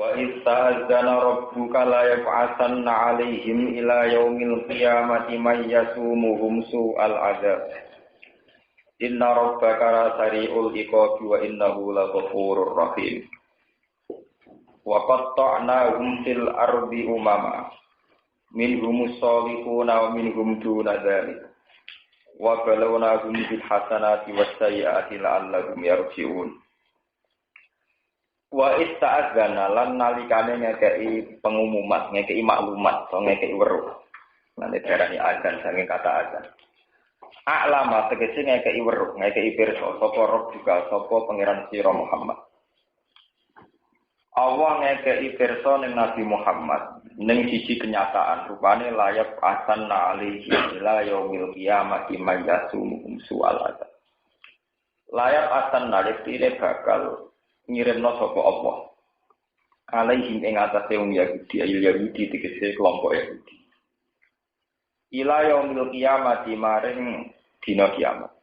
Wa ista'adzana rabbuka la yab'atsanna 'alaihim ila yaumil qiyamati may yasumuhum su'al 'adzab. Inna rabbaka sari'ul iqabi wa innahu laghafurur rahim. Wa qatta'nahum fil ardi umama minhumus salihuna wa minhum duna dzalik. Wa balawnahum bil hasanati was sayyiati la'allahum yarji'un. Wa ista'adzana lan nalikane ngekeki pengumuman, ngekeki maklumat, atau ngekeki weruh. Nanti darani azan saking kata azan. A'lama tegese ngekeki weruh, ngekeki pirsa sapa roh juga sapa pangeran sira Muhammad. Allah ngekeki pirsa ning Nabi Muhammad ning siji kenyataan rupane layak asan alihi ila yaumil qiyamati mayyasum su'al azab. Layak asan nalike bakal ngirimno sapa Allah alaihim ing atase wong Yahudi ayil Yahudi tegese kelompok Yahudi ila yaumil qiyamati maring dina kiamat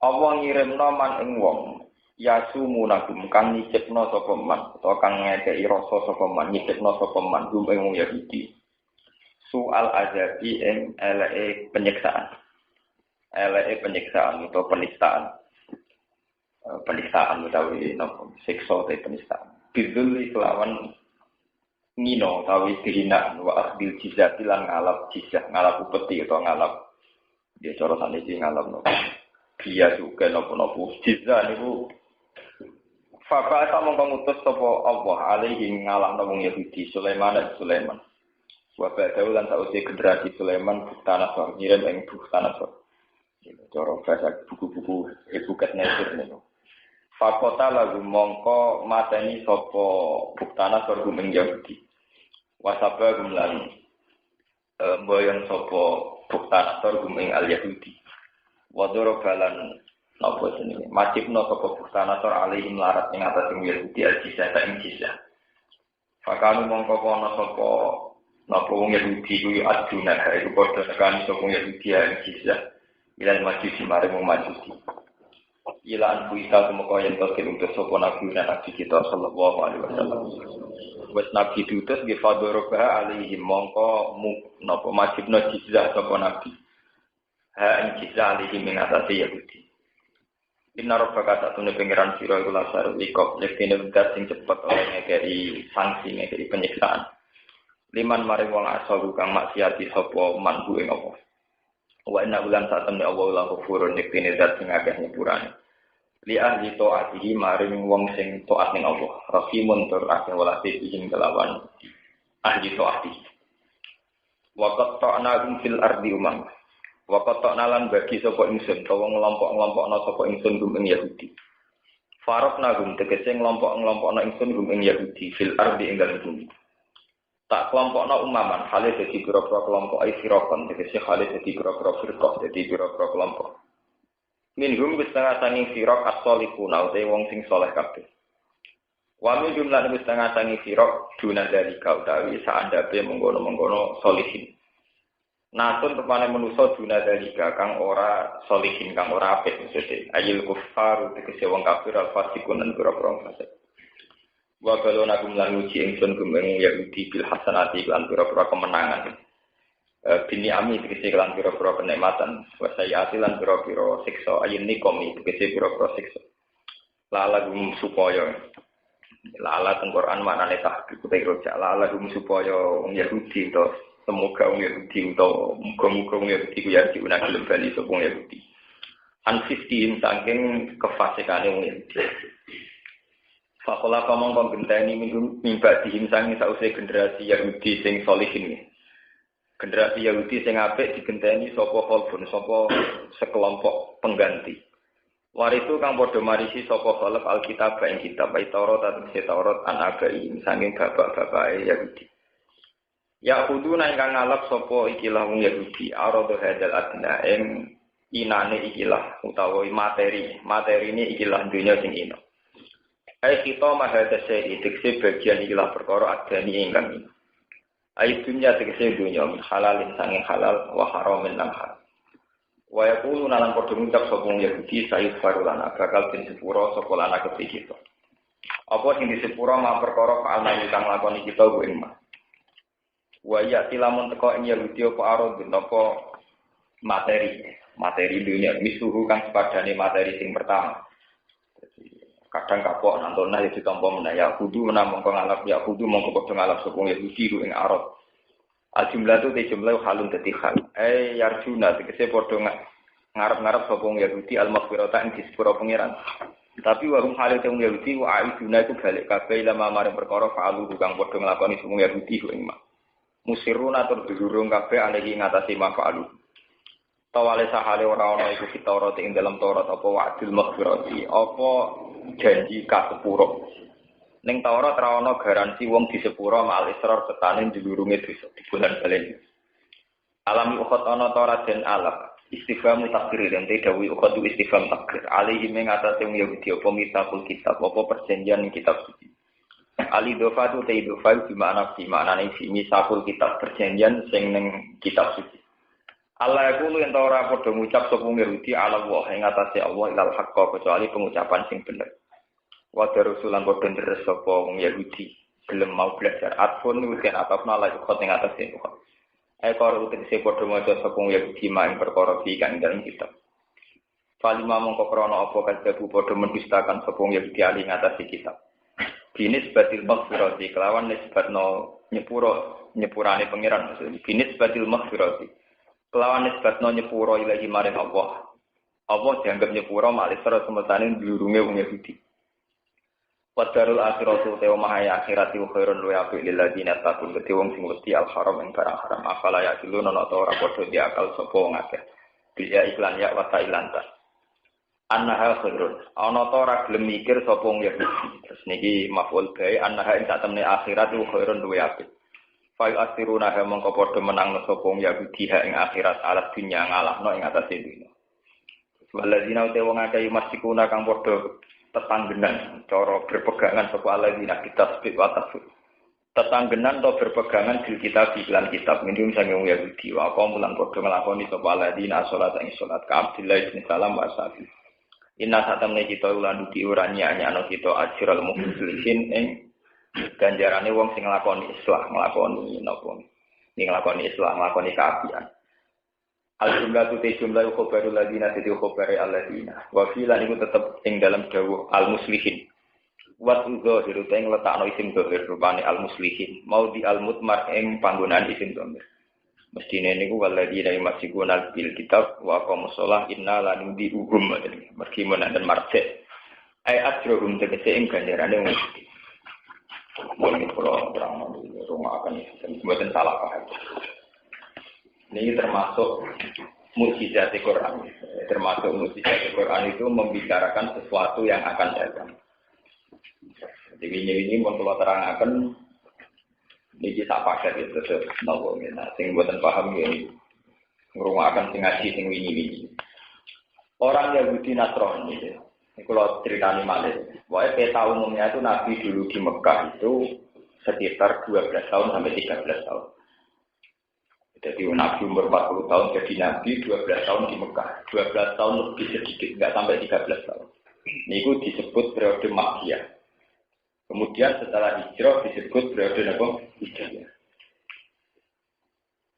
Allah ngirimno man ing wong yasumunakum kang nyicipno sapa man utawa kang ngekeki rasa sapa man nyicipno sapa man ing wong Yahudi soal azabi ing eleke penyiksaan utawa penistaan utawi napa siksa te penistaan bidul kelawan ngino utawi dihina wa akhdil jizah lan ngalap jizah ngalap upeti utawa ngalap dia cara saniki ngalap napa dia juga napa jizah niku Faka sama mengutus sapa Allah alaihi ngalahno wong Yahudi Sulaiman wa ba'dahu lan sausi generasi Sulaiman Bukhtanasor ngirim ing Bukhtanasor cara bahasa buku-buku buket nesir niku Fakota lagu mongko mateni sapa buktana sorgum ing Yahudi. Wasaba gumlan mboyon sapa buktana sorgum ing al Yahudi. Wadoro balan napa jenenge? Macipno sapa buktana sor alihim larat ing atas ing Yahudi al-jizah ing jizah. Fakanu mongko kono sapa napa wong Yahudi kuwi aduna iku padha nekani sapa wong Yahudi ing jizah. Ilal majusi maring wong majusi. Ilaan kuisa semoga yang terkini untuk sopan Nabi dan Nabi kita sallallahu alaihi wasallam. Wes Nabi diutus nggih fadoroba alaihim mongko napa majibna jizah sopan Nabi. Ha ing jizah alaihim ing atase Yahudi. Inna rabbaka satune pangeran sira iku lasar likop yektene wedat sing cepet oleh ngekeri sanksi ngekeri penyiksaan. Liman maring wong asal kang maksiati sapa manhu ing apa. Wa inna ulan satamne Allah la ghafurun yektene zat sing akeh nyepurane. Li ahli ta'atihi maring wong sing taat ning Allah rahimun tur akeh walase ing kelawan ahli ta'atihi wa qatta'nahum fil ardi umam wa qatta'nalan bagi sapa ingsun utawa ngelompok-ngelompokna sapa ingsun gum ing Yahudi faraqnahum tegese ngelompok-ngelompokna ingsun gum ing Yahudi fil ardi ing dalem bumi tak kelompokna umaman hale dadi pira-pira kelompok ai firaqan tegese hale dadi pira-pira firqah dadi pira-pira kelompok minhum setengah sanging firaq as-solihuna utawa wong sing saleh kabeh. Wa min jumlah setengah sanging firaq duna dari kau utawi saandape mengkono-mengkono solihin. Nasun rupane manusa duna dari kang ora solihin kang ora apik maksudé. Ayil kuffar tegese wong kafir al-fasiqun lan pira-pira fasik. Wa balona gumlan uji ingsun gumeng Yahudi bil hasanati lan pira-pira kemenangan. Bini ami tegese kelan pira-pira kenikmatan wasayati lan pira-pira siksa ayin nikomi tegese pira-pira siksa lala gum supaya lala teng Quran maknane tahqiq rojak lala gum supaya wong Yahudi to semoga wong Yahudi utawa muga-muga wong Yahudi ku ya diunang gelem bali sapa wong Yahudi ansiftim saking kefasikane wong Yahudi fakola pamong genteni mimba dihim saking sause generasi Yahudi sing solihin. Generasi Yahudi sing apik digenteni sapa khalfun sapa sekelompok pengganti. Waritu kang padha marisi sapa khalaf alkitab ing kitab Taurat lan Taurat anabai saking bapak-bapake Yahudi. Ya kuduna ingkang ngalap sapa ikilah wong Yahudi arada hadal adna ing inane ikilah utawa materine ikilah dunya sing ina. Ai kita mahada seri tekse bagian ikilah perkara adani ingkang ina. Ai dunya tegese dunya halalin sanging halal wa haramin lan haram. Wa yaqulu nalan padha ngucap sapa Yahudi sayid farulana bakal den sepuro sapa lan akeh kita. Apa sing di sepura ma perkara fa'alna kang lakoni kita ku ing ma. Wa ya tilamun teko ing Yahudi apa arad apa materi dunia misuhu kang sepadane materi sing pertama. Kadang kapok nantona ya ditampa menaya kudu menamung ngalap ya kudu mongko padha ngalap sapa Yahudi ku ing arad. Al-jumlah itu jumlah halun dadi hal. Yarjuna tegese padha ngarep-ngarep sapa Yahudi al-maghfirata ing disepuro pangeran. Tapi wa hum halil teng Yahudi wa aiduna iku balik kabeh lama maring perkara fa'alu kang padha nglakoni sapa Yahudi ku ing mak. Musiruna tur durung kabeh alehi ngatasi mafa'alu. Tawale sahale ora ana iku Taurat ing dalam Taurat apa wa'dul maghfirati apa janji kasepuro. Ning Taurat ra ana garansi wong disepuro mal israr setane dilurunge dosa di bulan balen. Alami ukhot ana Taurat den alaf istifham takdir dan dawi ukhot istifham takdir alaihi ing atase wong Yahudi apa mitakul kitab apa perjanjian kitab suci. Ali dofatu te dofal di makna isi misakul kitab perjanjian sing ning kitab suci. Allah yaqulu yen ora padha ngucap sapa Yahudi ala wa ing atase Allah ilal haqqa kecuali pengucapan sing bener. Wa darusulan padha deres sapa wong Yahudi gelem mau belajar atfun nuken atafna la ukhot ing atase ukhot. Ekor utekse padha maca sapa wong Yahudi ing perkara iki kang dalem kitab. Falima mongko krana apa kadhebu padha mendustakan sapa wong Yahudi ali ing atase kitab. Binis batil maghfirati kelawan nisbatno nyepurane pangeran maksud binis batil maghfirati kelawan nisbatno nyepuro ilahi maring Allah. Allah dianggap nyepuro malih terus semetane durunge wong Yahudi. Wadarul akhiratu te omah akhirati khairun wa apik lil ladina taqul gede wong sing wedi al haram ing barang haram afala ya dilun ana ta ora padha diakal sapa wong akeh. Dia iklan ya wa tailanta. Annaha khairun. Ana ta ora gelem mikir sapa wong Yahudi. Terus niki maf'ul bae annaha ing sak temne akhiratu khairun wa apik. Fa asiruna ha mongko padha menangno sapa wong Yahudi ha ing akhirat alat dunya ngalahno ing atase dunya. Waladina uta wong akeh masikuna kang padha tetanggenan cara berpegangan sapa aladina kitab spit wa tafsir. Tetanggenan atau berpegangan di kitab iklan kitab minum sange wong Yahudi wa apa mulang padha nglakoni sapa aladina salat ing salat ka Abdullah bin Salam wa sahabi. Inna satamne kita ulan duki uranya ana kita ajral muslimin ing ganjarane wong sing nglakoni islah, nglakoni napa? Ning nglakoni islah, nglakoni kaapian. Al-jumlah tu jumlah khobarul ladina tadi khobare alladina. Wa filan iku tetep ing dalam dawuh al-muslihin. Wa tuzahiru teng letakno isim zahir rupane al-muslihin. Mau di al-mutmar ing panggonaan isim dhamir. Mestine niku waladina masikuna bil kitab wa aqamus shalah inna lanudi uhum mergi menaken marjek. Ai ajrohum tegese ing ganjarane wong Mungkin kalau terang rumah akan buatan salah paham. Ini termasuk mukjizat Al-Quran. Termasuk mukjizat Al-Quran itu membicarakan sesuatu yang akan datang. Jadi ini kalau terang akan ini kita pakai itu nopo. Nah, sing buatan paham ini rumah akan ngaji sing ini. Orang Yahudi Nasrani. Ini kalau ceritanya malah, bahwa peta umumnya itu Nabi dulu di Mekah itu sekitar 12 tahun sampai 13 tahun. Jadi Nabi umur 40 tahun jadi Nabi, 12 tahun di Mekah. 12 tahun lebih sedikit, nggak sampai 13 tahun. Ini itu disebut periode Makkiyah. Kemudian setelah hijrah disebut periode Hijrah.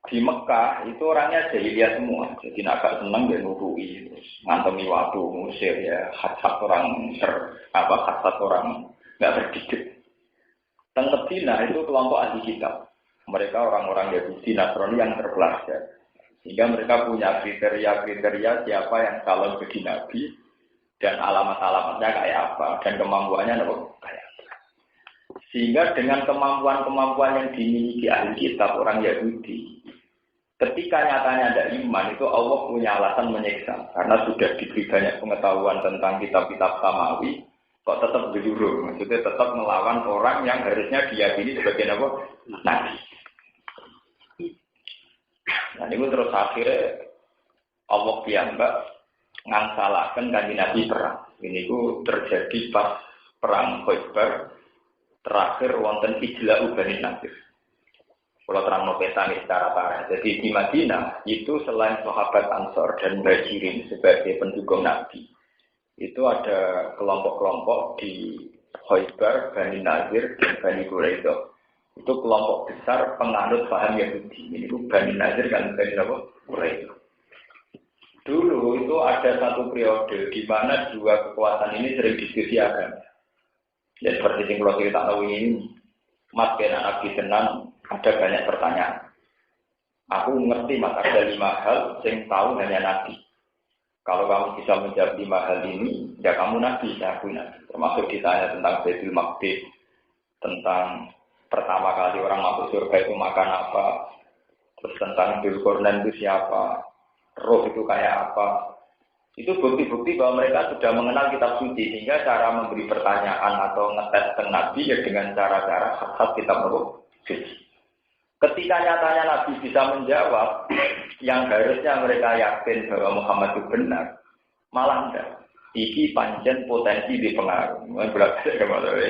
Di Mekah itu orangnya jahiliyah semua, jadi agak senang dan nurui, terus ngantemi waktu musir ya, khasat orang nggak terdidik. Teng Medina itu kelompok ahli kitab, mereka orang-orang Yahudi Nasrani yang terpelajar, sehingga mereka punya kriteria siapa yang calon jadi nabi dan alamat-alamatnya kayak apa dan kemampuannya kayak apa. Sehingga dengan kemampuan yang dimiliki ahli kitab orang Yahudi. Ketika nyatanya ada iman, itu Allah punya alasan menyiksa. Karena sudah diberi banyak pengetahuan tentang kitab-kitab samawi, kok tetap berjuru. Maksudnya tetap melawan orang yang harusnya diyakini sebagai nabi. Nah, ini terus akhirnya Allah piyambak ngangsalaken kanjeng Nabi perang. Ini itu terjadi pas perang Khaibar terakhir wonten Ijla'u Bani Nadir. Kalau terang peta secara parah. Jadi di Madinah itu selain sahabat Ansor dan Muhajirin sebagai pendukung Nabi, itu ada kelompok-kelompok di Khaybar, Bani Nazir, dan Bani Quraidah. Itu kelompok besar penganut paham Yahudi. Ini itu Bani Nazir dan Bani Quraidah. Dulu itu ada satu periode di mana dua kekuatan ini sering diskusi agama. Ya seperti yang kalau cerita tahu ini, Mas Ben Nabi Senan ada banyak pertanyaan. Aku ngerti Mas ada 5 hal yang tahu hanya Nabi. Kalau kamu bisa menjawab 5 hal ini, ya kamu Nabi, saya aku Nabi. Termasuk ditanya tentang Baitul Maqdis, tentang pertama kali orang masuk surga itu makan apa, terus tentang Dzulqarnain itu siapa, roh itu kayak apa. Itu bukti-bukti bahwa mereka sudah mengenal kitab suci, sehingga cara memberi pertanyaan atau ngetes tentang Nabi ya dengan cara-cara khas kitab suci. Ketika nyatanya Nabi bisa menjawab, yang harusnya mereka yakin bahwa Muhammad itu benar, malah enggak. Iki pancen potensi dipengaruhi. Berarti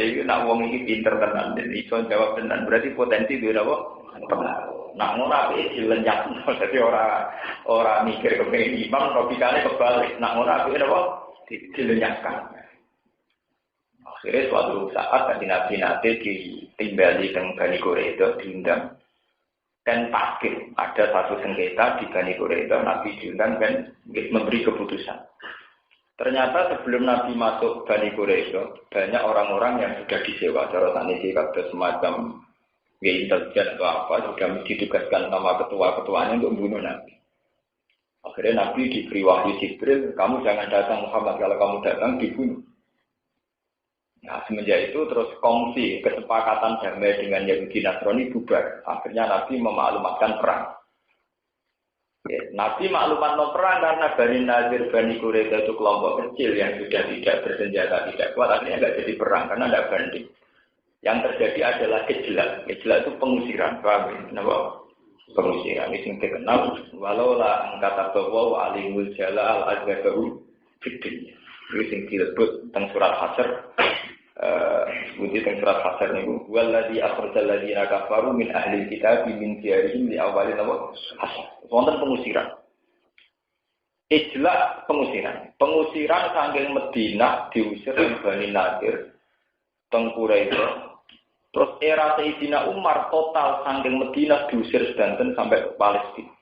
itu nak wong iki pinter tenan, iso jawab tenan. Berarti potensi dia apa? Pengaruh. Nak ngono apike dilenyak. Dadi ora mikir kepengin imam, logikane kebalik. Nak ngono apike apa? Dilenyakkan. Akhirnya suatu saat kan Nabi nate ditimbali teng Bani Quraidah diundang. Dan pasti ada satu sengketa di Bani Quraidah, Nabi diundang dan memberi keputusan. Ternyata sebelum Nabi masuk Bani Quraidah, banyak orang-orang yang sudah disewa cara saniki kabeh semacam intelijen atau apa sudah ditugaskan sama ketua-ketuanya untuk membunuh Nabi. Akhirnya Nabi diberi wahyu Jibril, kamu jangan datang Muhammad, kalau kamu datang dibunuh. Nah, semenjak itu terus kongsi kesepakatan damai dengan Yahudi Nasrani bubar. Akhirnya Nabi memaklumatkan perang. Ya, Nabi maklumatkan perang karena Bani Nazir, Bani Quraidah itu kelompok kecil yang sudah tidak bersenjata, tidak kuat. Akhirnya nggak jadi perang karena tidak banding. Yang terjadi adalah ijla. Ijla itu pengusiran. Paham ya? Kenapa? Pengusiran. Ini yang dikenal. Walaulah angkata bahwa alimul jala al-azgabahu fitnya. Ini yang disebut tentang surat Hasyr. Sebutin tentang surat Hasyr ini. Walladhi akhrajal ladhina kafaru min ahli kitab min diyarihim li awalin Hasyr. Wonten pengusiran. Ijla pengusiran. Pengusiran saking Madinah diusir oleh Bani Nadir, Tengkura itu. Terus era Sayyidina Umar total saking Madinah diusir sedanten sampai ke Palestina.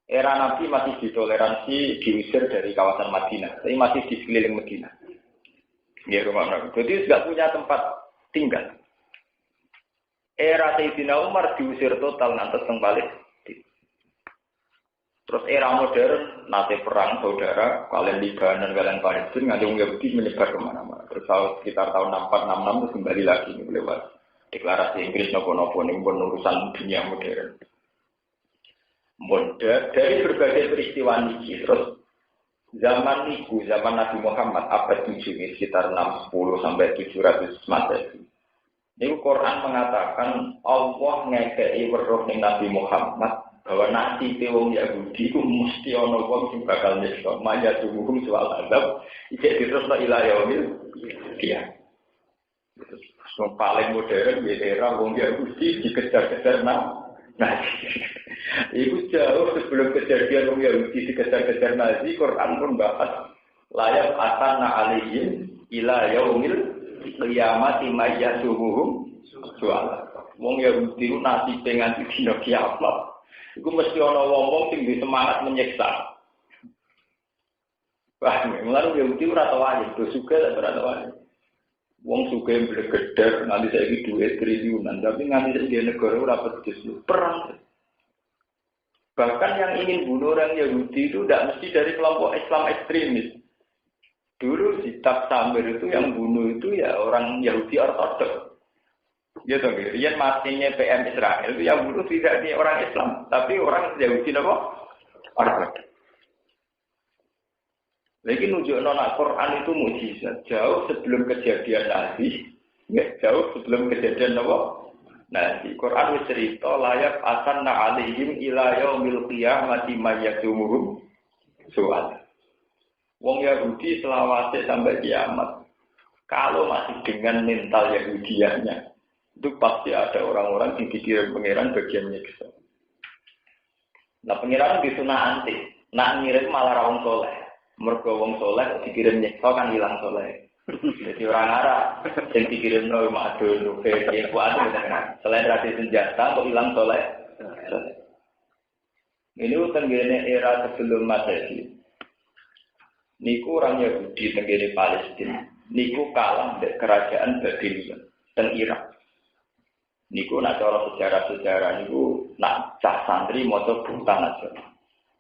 Era Nabi masih ditoleransi diusir dari kawasan Madinah, tapi masih di sekeliling Madinah. Ya rumah Nabi. Jadi tidak punya tempat tinggal. Era Sayyidina Umar diusir total nanti ke Palestina. Terus era modern, nate perang saudara, kalian Libanon, kalian Palestina, nganti Yahudi menyebar kemana-mana. Terus sekitar tahun 64-66 itu kembali lagi lewat deklarasi Inggris nopo-nopo ini urusan dunia modern. Dari berbagai peristiwa niki, terus zaman Nabi Muhammad abad 7 ini sekitar 610 sampai 700 Masehi. Ini Quran mengatakan Allah ngekei weruh ning Nabi Muhammad bahwa nasib wong Yahudi itu mesti ana wong sing bakal nyiksa maya tubuhum soal adab iki diterusno ila yaumil qiyamah. Terus paling modern ya era wong Yahudi dikejar-kejar itu jauh sebelum kejadian wong Yahudi dikejar-kejar Nazi. Quran pun bahas layak asana alihim ila yaumil qiyamah maya tubuhum soal wong Yahudi itu nasib nganti dina kiamat. Iku mesti ana wong-wong sing duwe semangat menyiksa. Wah, mulane Yahudi ora tau wae, do sugih ora tau wae. Wong sugih mblegeder nganti saiki duwe triliunan, tapi nganti saiki negara ora pedes perang. Bahkan yang ingin bunuh orang Yahudi itu tidak mesti dari kelompok Islam ekstremis. Dulu di Tab Samir itu yang bunuh itu ya orang Yahudi ortodoks. Ya toh, riyen matinya PM Israel itu yang bunuh tidak di orang Islam, tapi orang Yahudi apa? Orang. Lagi nunjukno nek Quran itu mukjizat jauh sebelum kejadian Nabi, ya jauh sebelum kejadian apa? Nabi. Quran wis cerita layak asanna alaihim ila yaumil qiyamati mayyatumuhum soal. Wong Yahudi selawase sampai kiamat. Kalau masih dengan mental Yahudiannya, itu pasti ada orang-orang yang dikirim pangeran bagian nyiksa. Nah pangeran disunah anti, nak ngirim malah wong soleh. Mergo wong soleh dikirim nyiksa kan hilang soleh. Jadi orang Arab yang dikirim nol madun, yang kuat selain rasi senjata, kok hilang soleh. Ini tenggene era sebelum Masehi. Niku orang Yahudi tenggene Palestina. Niku kalah dari kerajaan Babylon dan Irak. Niku nak cara sejarah niku nak cah santri maca bukan aja.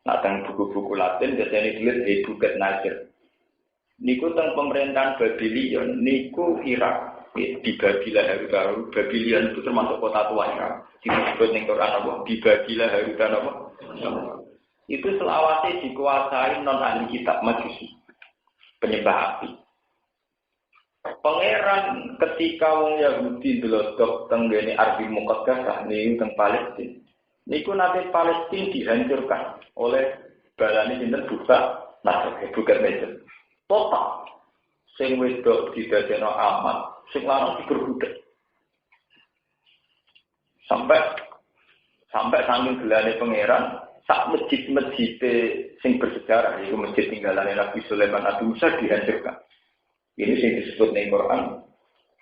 Nak teng buku-buku Latin biasanya ditulis di Buket Nasir. Niku teng pemerintahan Babylon, niku Irak di Babila Haruta. Babylon itu termasuk kota tua Irak. Disebut ning Quran apa? Di Babila Haruta apa? Itu selawase dikuasai non ahli kitab Majusi. Penyembah api. Pangeran ketika wong Yahudi delodok teng ngene Ardi Muqaddasah niku teng Palestina. Niku nanti Palestina dihancurkan oleh balane sinten bukan Mesir. Total, sing wedok didadekno aman, sing lanang diperbudak. Sampai saking gelane pangeran, sak masjid sing bersejarah yaitu masjid tinggalane Nabi Sulaiman Nabi Musa dihancurkan. Ini sing disebut ning Quran.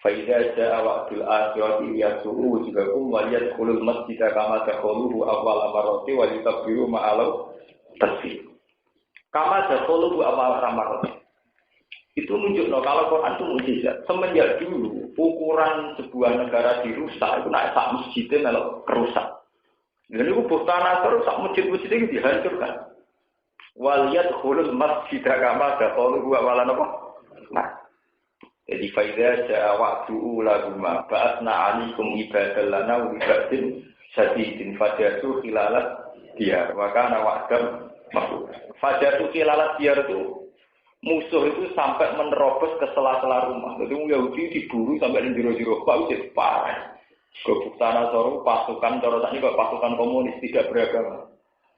Fa idza jaa wa'dul akhirati yasuru wujuhakum wa yadkhulul masjida kama dakhuluhu awwal marrati wa yutabbiru ma'alau tasbih. Kama dakhuluhu awwal marrati. Itu menunjukkan kalau Quran itu mukjizat. Semenjak dulu ukuran sebuah negara dirusak itu naik sak masjidnya malah kerusak. Jadi itu buktaan terus sak masjid-masjid itu dihancurkan. Waliyat khulul masjid kama dakhulu wa walan apa? Nah. Jadi faida jaa wa'du ulaguma ba'atna 'alaikum ibadallana wa ibadin sadidin fajatu khilalat diyar wa kana wa'dam maf'ul. Fajatu khilalat diyar itu musuh itu sampai menerobos ke sela-sela rumah. Jadi Yahudi diburu sampai di jero-jero Pak wis parah. Gobuk tanah soru pasukan cara tadi kok pasukan komunis tidak beragama.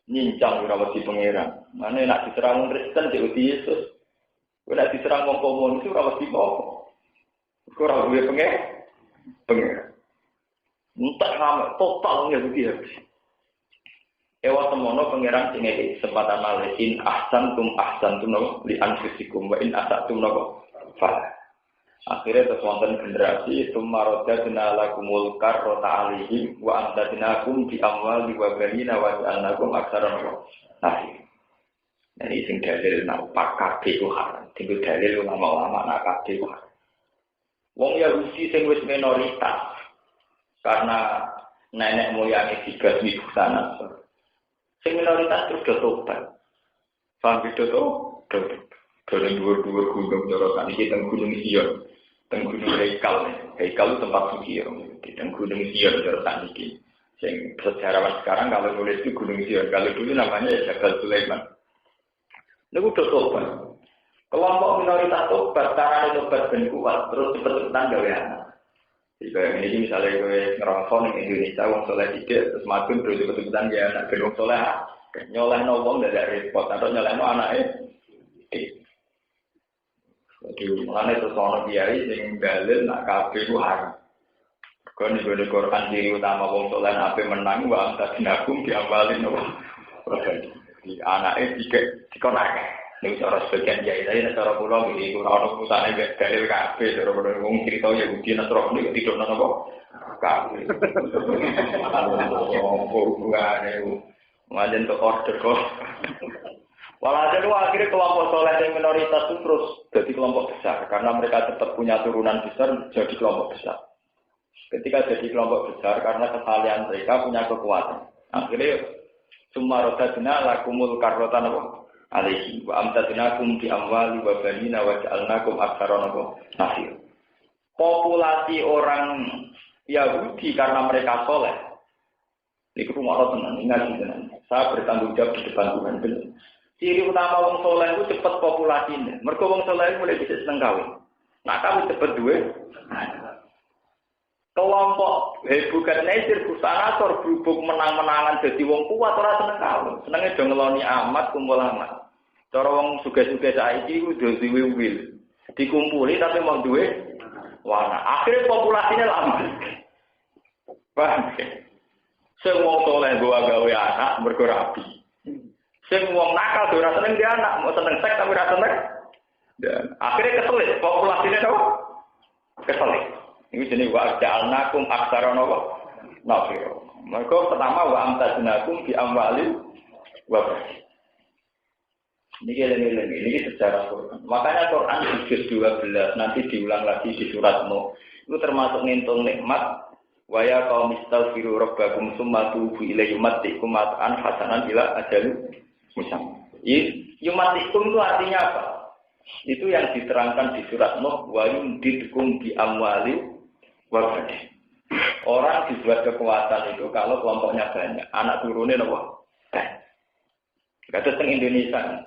Nyincang ora wedi pangeran. Mane nek diserang Kristen Yahudi Yesus. Nek diserang wong komunis ora wedi apa. Ora duwe pangeran. Entek rame total Yahudi habis. Ewa semono pangeran sing ngeki kesempatan malekin ahsantum li anfusikum wa in asatum napa fa. Akhirnya terus wonten generasi sumaroda lakumul karrota alihim wa amdadnakum bi amwali wa banina wa ja'alnakum aktsara nafir. Nah ini sing dalil nak kabeh ku haram. Tinggal dalil ulama-ulama nak kabeh ku haram. Wong Yahudi sing wis minoritas karena nenek moyangé dibasmi busana. Sing minoritas terus do tobat. Paham gitu toh? Dari dua-dua gunung jorokan ini teng Gunung Sion, teng Gunung Haikal. Haikal itu tempat suci ya. Teng Gunung Sion jorokan ini. Sing sejarawan sekarang kalau nulis itu Gunung Sion, kalau dulu namanya Jabal Sulaiman. Niku do tobat. Kelompok minoritas tobat, carane tobat ben kuat, terus cepet-cepetan gawe anak. Jadi kayak ini misalnya gue ngerosok di Indonesia, wong soleh tidak, terus madun terus cepet-cepetan ya anak gendong soleh, nyoleh nongong tidak repot, atau nyoleh no anaknya. Jadi mulanya terus orang kiai yang dalil nak kabeh ku haram. Kau nih gue Quran diri utama wong soleh nape menang, wong tak dinagum diambalin no. Di anaknya dikonake. Ini cara sebagian kiai tadi, cara pulau ini kurang pusatnya dalil kabeh, cara pulau ngomong cerita Yahudi Nasrani ini tidur nana kok kabeh. Hubungannya, ngajen untuk order kok. Walhasil itu akhirnya kelompok soleh yang minoritas itu terus jadi kelompok besar karena mereka tetap punya turunan besar jadi kelompok besar. Ketika jadi kelompok besar karena kesalahan mereka punya kekuatan. Akhirnya semua rodadina lakumul karrotan apa? Alaihi wa amtadnakum bi amwali wa banina wa ja'alnakum aktsara nafir. Populasi orang Yahudi karena mereka soleh. Ini rumah tenan, ingat tenan. Saya bertanggung jawab di depan Tuhan. Ciri utama wong soleh itu cepat populasinya. Mergo wong soleh mulai bisa seneng kawin. Nah kawin cepat duwe. Kelompok bukan Nasir Busanator berhubung menang-menangan jadi wong kuat ora seneng kawin. Senenge do ngeloni amat kumpul amat. Cara wong sugih-sugih saiki ku do duwe wil. Dikumpuli tapi mau duwe wana. Akhirnya populasinya lambat. Paham? Sing wong soleh gawe anak mergo rabi. Sing wong nakal ora seneng dia anak, mau seneng seks tapi ora seneng Dan akhirnya keselit, populasinya apa? Keselit. Ini jenis wa ja'alnakum aktsara napa? Nafira. Mereka pertama wa amtadnakum bi amwalin wa banin. Ini sejarah Quran. Makanya Quran di juz 12 nanti diulang lagi di surat Nuh. Itu termasuk ngintung nikmat wa ya qaum istaghfiru rabbakum tsumma tubu ilaihi yumatikum mat'an hasanan ila ajalin musamma. Yumatikum itu artinya apa? Itu yang diterangkan di surat Nuh wa yumdidkum bi amwali wa banin. Orang dibuat kekuatan itu kalau kelompoknya banyak, anak turunnya apa? Kata teng Indonesia.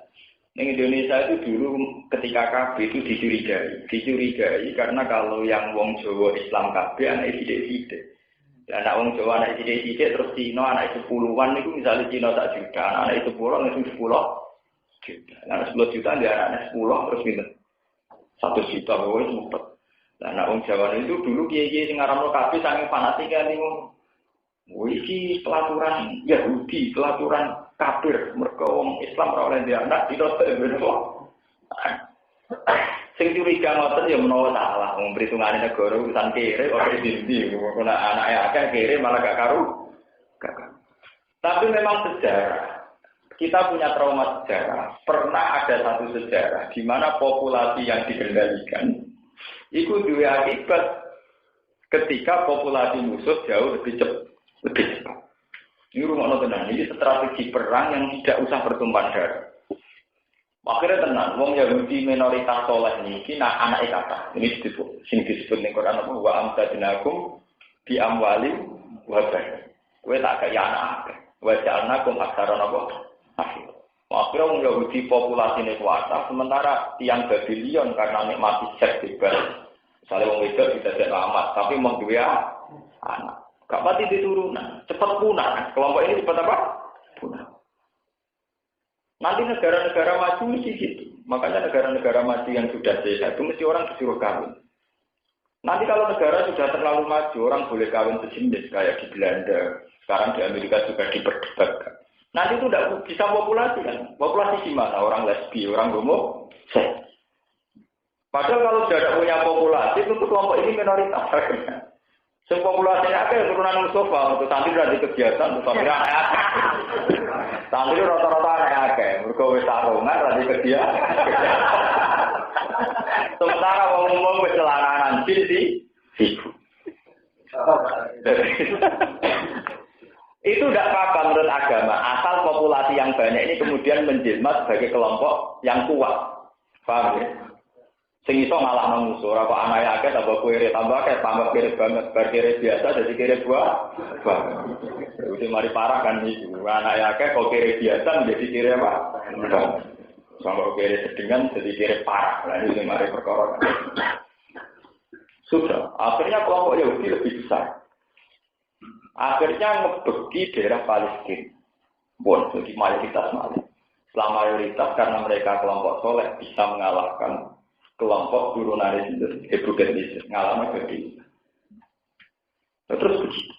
Di Indonesia itu dulu ketika KB itu dicurigai karena kalau yang wong Jawa Islam KB anak sidik-sidik. Dan anak wong Jawa anak sidik-sidik terus Cina anak 10-an itu misalnya Cina tak juta, anak itu 10 langsung 10 juta. Nah 10 juta dia anak 10 terus gitu. 1 juta wong sempat. Dan anak wong Jawa itu dulu kiai-kiai sing ngaramno KB saking fanatiknya niku. Iki pelaturan Yahudi, pelaturan kafir, mereka wong Islam ora oleh dia anak tidak berbeda. Sing curiga ngoten ya menawa salah, wong perhitungane negara urusan kere ora dindi, kok anake akeh kere malah gak karu. Tapi memang sejarah kita punya trauma sejarah. Pernah ada satu sejarah di mana populasi yang dikendalikan itu dua akibat ketika populasi musuh jauh lebih cepat. Ini rumah tenang, ini strategi perang yang tidak usah bertumpah darah. Akhirnya tenang, wong Yahudi minoritas soleh ini, anak kata. Ini disebut ning Quran apa? Wa amtadnakum bi amwali wa banin. Kowe tak kaya anak. Wa ja'alnakum aktsara napa? Akhirnya wong Yahudi populasine kuwata, sementara tiang Babylon karena nikmati seks bebas. Misalnya wong wedok tidak selamat, tapi mau duwe anak. Gak pati diturunan, cepat punah. Kelompok ini cepat apa? Punah. Nanti negara-negara maju mesti gitu. Makanya negara-negara maju yang sudah sehat itu mesti orang disuruh kawin. Nanti kalau negara sudah terlalu maju, orang boleh kawin sejenis kayak di Belanda. Sekarang di Amerika juga diperdebatkan. Nanti itu tidak bisa populasi kan? Populasi gimana? Orang lesbi, orang homo, seks. Padahal kalau sudah punya populasi, itu kelompok ini minoritas. Semua populasinya akeh turunan Mustafa untuk santri dari kegiatan untuk santri akeh. Santri rata-rata akeh, mergo wis tarungan dari kegiatan. Sementara wong umum wis celananan sih. Itu tidak apa-apa menurut agama, asal populasi yang banyak ini kemudian menjelma sebagai kelompok yang kuat. Paham ya? Sing iso ngalah musuh, ora kok anake akeh tambah kere tambah kere banget, bar kere biasa jadi kere buah. Wis mari parah kan iki. Anake akeh kok kere biasa menjadi kere apa? Sampai kere sedengan jadi kere parah. Lah ini mari perkara. Sudah, akhirnya kelompok Yahudi lebih besar. Akhirnya ngebeki daerah Palestina. Bon, jadi mayoritas Mali. Setelah mayoritas karena mereka kelompok soleh bisa mengalahkan kelompok turunaris itu, Hebrew ngalami begitu. Terus begitu.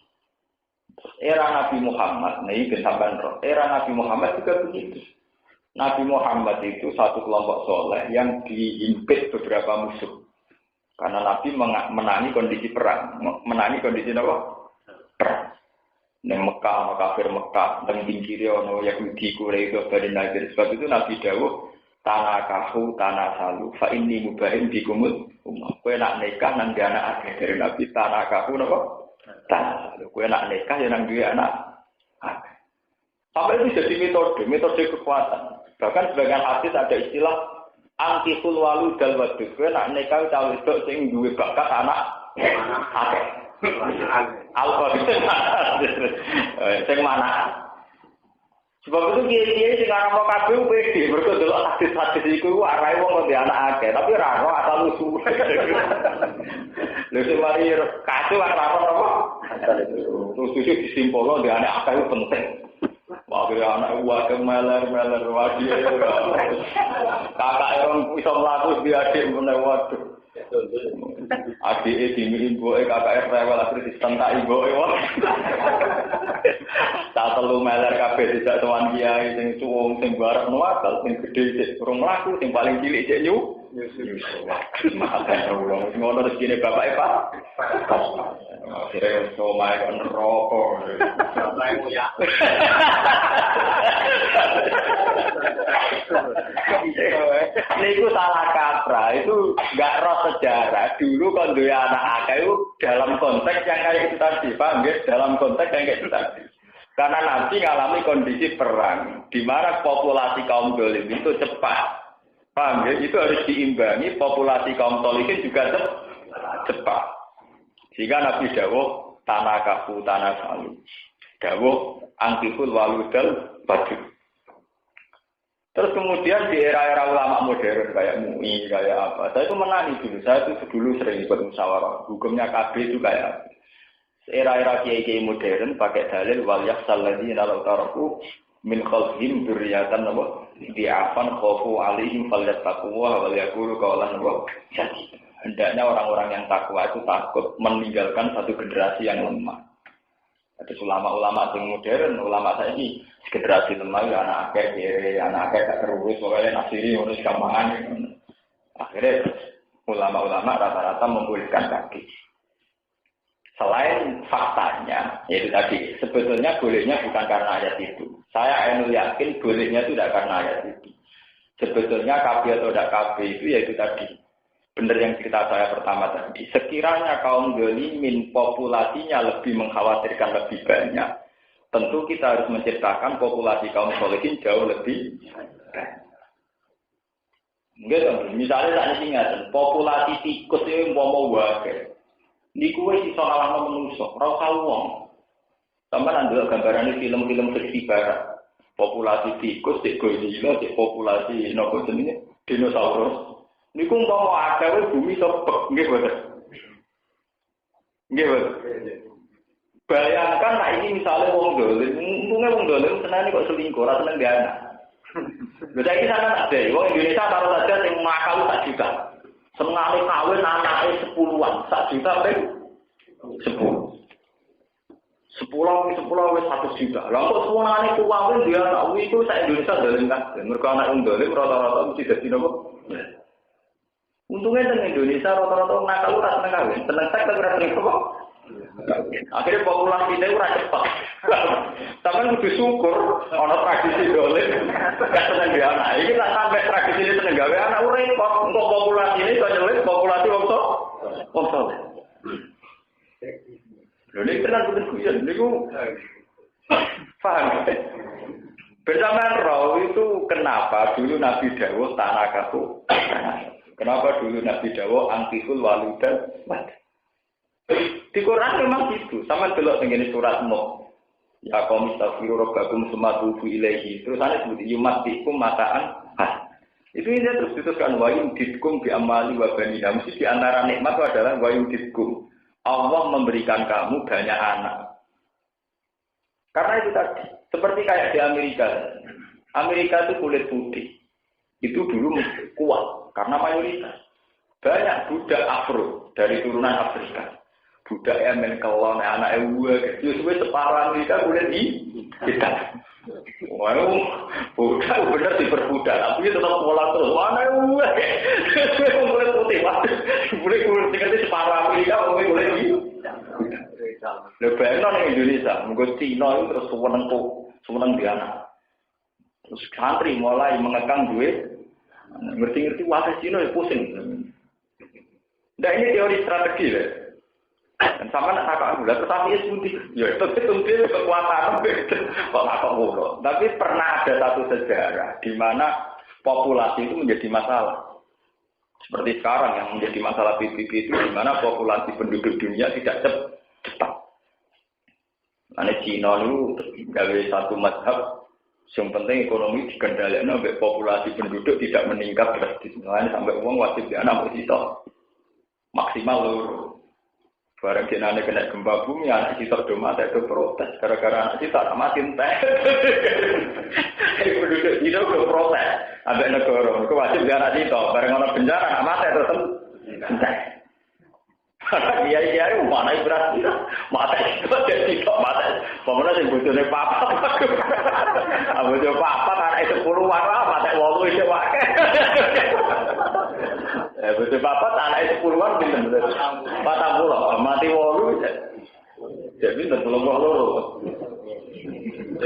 Era Nabi Muhammad, ini sampai roh. Era Nabi Muhammad juga begitu. Nabi Muhammad itu satu kelompok soleh yang dihimpit beberapa musuh. Karena Nabi menangi kondisi perang, menangi kondisi apa? Perang. Neng Mekah, kafir Mekah, neng pinggiri ono Yahudi, Quraisy, Bani Nadir. Sebab itu Nabi dawuh tanah kahu, tanah salu, fa inni mubahin bikumul umma. Kowe nak nikah nang dia anak akeh dari Nabi tanah kahu napa? Tanah salu. Kowe nak nikah ya nang dia anak akeh. Sampai itu jadi metode kekuatan. Bahkan sebagian hadis ada istilah antihul walu dal wadud. Kowe nak nikah cawe wedok sing duwe bakat anak akeh. Al-Qadis sing mana? Sebab itu kiai-kiai sing aran kabeh pede, mergo delok hadis-hadis iku arahe wong kok anak akeh, tapi ra ono asal usul. Lha sing mari kacau ora ono apa? Terus disimpulno di anak akeh penting. Wae anak wae meler wae. Kakak yang iso mlaku di adik meneh waduh. Adik dimilih ibuke kakak rewel akhire disentak ibuke wae. Tak telu meler kabeh tidak sowan kiai sing cuwung sing barep nuwakal sing gedhe sik urung mlaku sing paling cilik cek nyu Makan ulang. Ngono rezekine bapak Pak. Akhirnya somai kon rokok. Sampai ya. Niku salah kaprah, itu enggak roh sejarah. Dulu kan duwe anak akeh itu dalam konteks yang kayak itu tadi, paham ya? Dalam konteks yang kayak itu tadi. Karena Nabi ngalami kondisi perang, di mana populasi kaum dolim itu cepat. Paham ya? Itu harus diimbangi, populasi kaum solihin juga cepat. Sehingga Nabi dawuh tanah kafu tanah salu. Dawuh angkiful waludal baju. Terus kemudian di era-era ulama modern kayak MUI, kayak apa. Saya itu menangis dulu. Saya itu dulu sering ikut musyawarah. Hukumnya KB itu kayak era-era kiai-kiai modern pakai dalil wal yakhsal ladzina law taraku min khalfihim dzurriyyatan di'afan khafu 'alaihim falyattaqullaha wal yaqulu qawlan sadida. Hendaknya orang-orang yang takwa itu takut meninggalkan satu generasi yang lemah. Ada ulama-ulama yang modern, ulama saya ini generasi lemah, ya anak akeh kiri, anak akeh gak terurus, pokoknya nasiri, urus gampangan. Akhirnya ulama-ulama rata-rata membolehkan kaki. Selain faktanya, yaitu tadi, sebetulnya bolehnya bukan karena ayat itu. Saya yakin bolehnya itu tidak karena ayat itu. Sebetulnya KB atau tidak KB itu yaitu tadi. Benar yang cerita saya pertama tadi. Sekiranya kaum zalimin populasinya lebih mengkhawatirkan lebih banyak, tentu kita harus menciptakan populasi kaum solihin jauh lebih banyak. Misalnya saya ingat, populasi tikus itu mau wae. Niku wis iso ngalahno menungso, ora usah wong. Sampeyan ndelok gambaran film-film fiksi barat. Populasi tikus, Godzilla, populasi nopo jenenge dinosaurus. Niku umpama akeh bumi sepek nggih boten. Nggih boten. Bayangkan nek ini misalnya wong dolim, untungnya wong dolim senane kok selingkuh, ora seneng dia anak. Lha saiki sampean ada, wong Indonesia taruh saja sing makal 1 juta. Senengane kawin anake 10-an, 1 juta ping 10. 10 wis 1 juta. Lah kok senengane kawin dia anak itu sak Indonesia dolim kan. Mergo anak wong dolim rata-rata mesti dadi nopo? Untungnya dengan Indonesia rata-rata nakal ora seneng kawin, seneng seks tapi ora seneng kok. Akhirnya populasi kita ora cepat. Sampeyan kudu syukur ana tradisi dolim gak seneng gawe anak. Iki tak sampai tradisi ini seneng gawe anak ora repot. Untuk populasi ini kok nyelip populasi wong tok. Lho nek tenan kudu kuyon niku paham. Bersamaan roh itu kenapa dulu Nabi dawuh tanah kafu. Kenapa dulu Nabi dawuh angkihul waludan? Di Quran memang gitu. Sama delok tengene surat Nuh. Ya qaum istaghfiru rabbakum tsumma tubu ilaihi. Terus ana sebut yumatikum mataan. Itu ini terus diteruskan wa yumditkum bi amali wa banina. Mesti di antara nikmat itu adalah wa yumditkum. Allah memberikan kamu banyak anak. Karena itu tadi, seperti kayak di Amerika. Amerika itu kulit putih. Itu dulu kuat karena mayoritas. Banyak budak Afro dari turunan Afrika. Budak Yemen kelon anak ewe kecil separuh Amerika kulit hitam. Waduh, budak benar diperbudak, tapi tetap pola terus. Mana ewe kulit putih, kulit tinggal separuh Amerika kulit hitam. Lebih non Indonesia, mungkin Cina itu terus seneng dia anak. Terus santri mulai mengekang duit. Ngerti-ngerti wadah Cina ya pusing. Nah ini teori strategi ya. Dan sama nak kakak bulat, tetapi ya itu kekuatan kok kakak mulu. Tapi pernah ada satu sejarah di mana populasi itu menjadi masalah. Seperti sekarang yang menjadi masalah PBB itu di mana populasi penduduk dunia tidak cepat. Karena Cina itu gawe satu mazhab. Yang penting ekonomi dikendalikan sampai populasi penduduk tidak meningkat drastis. Makanya sampai uang wajib di anak bersisa maksimal lur. Barang jenane kena gempa bumi, anak sisa do mati itu protes. Gara-gara anak sisa mati entek. Penduduk itu protes. Ambek negara, itu wajib di anak sisa. Barang ana bencana anak mati terus entek. Iya, mana berarti mata itu jadi kok mata. Pemenang sing bojone papa. Bojone papa anak 10 warna mata 8 iki wae. Betul bapak anaknya 10-an pinten betul. 40 mati 8. Jadi pinten 32.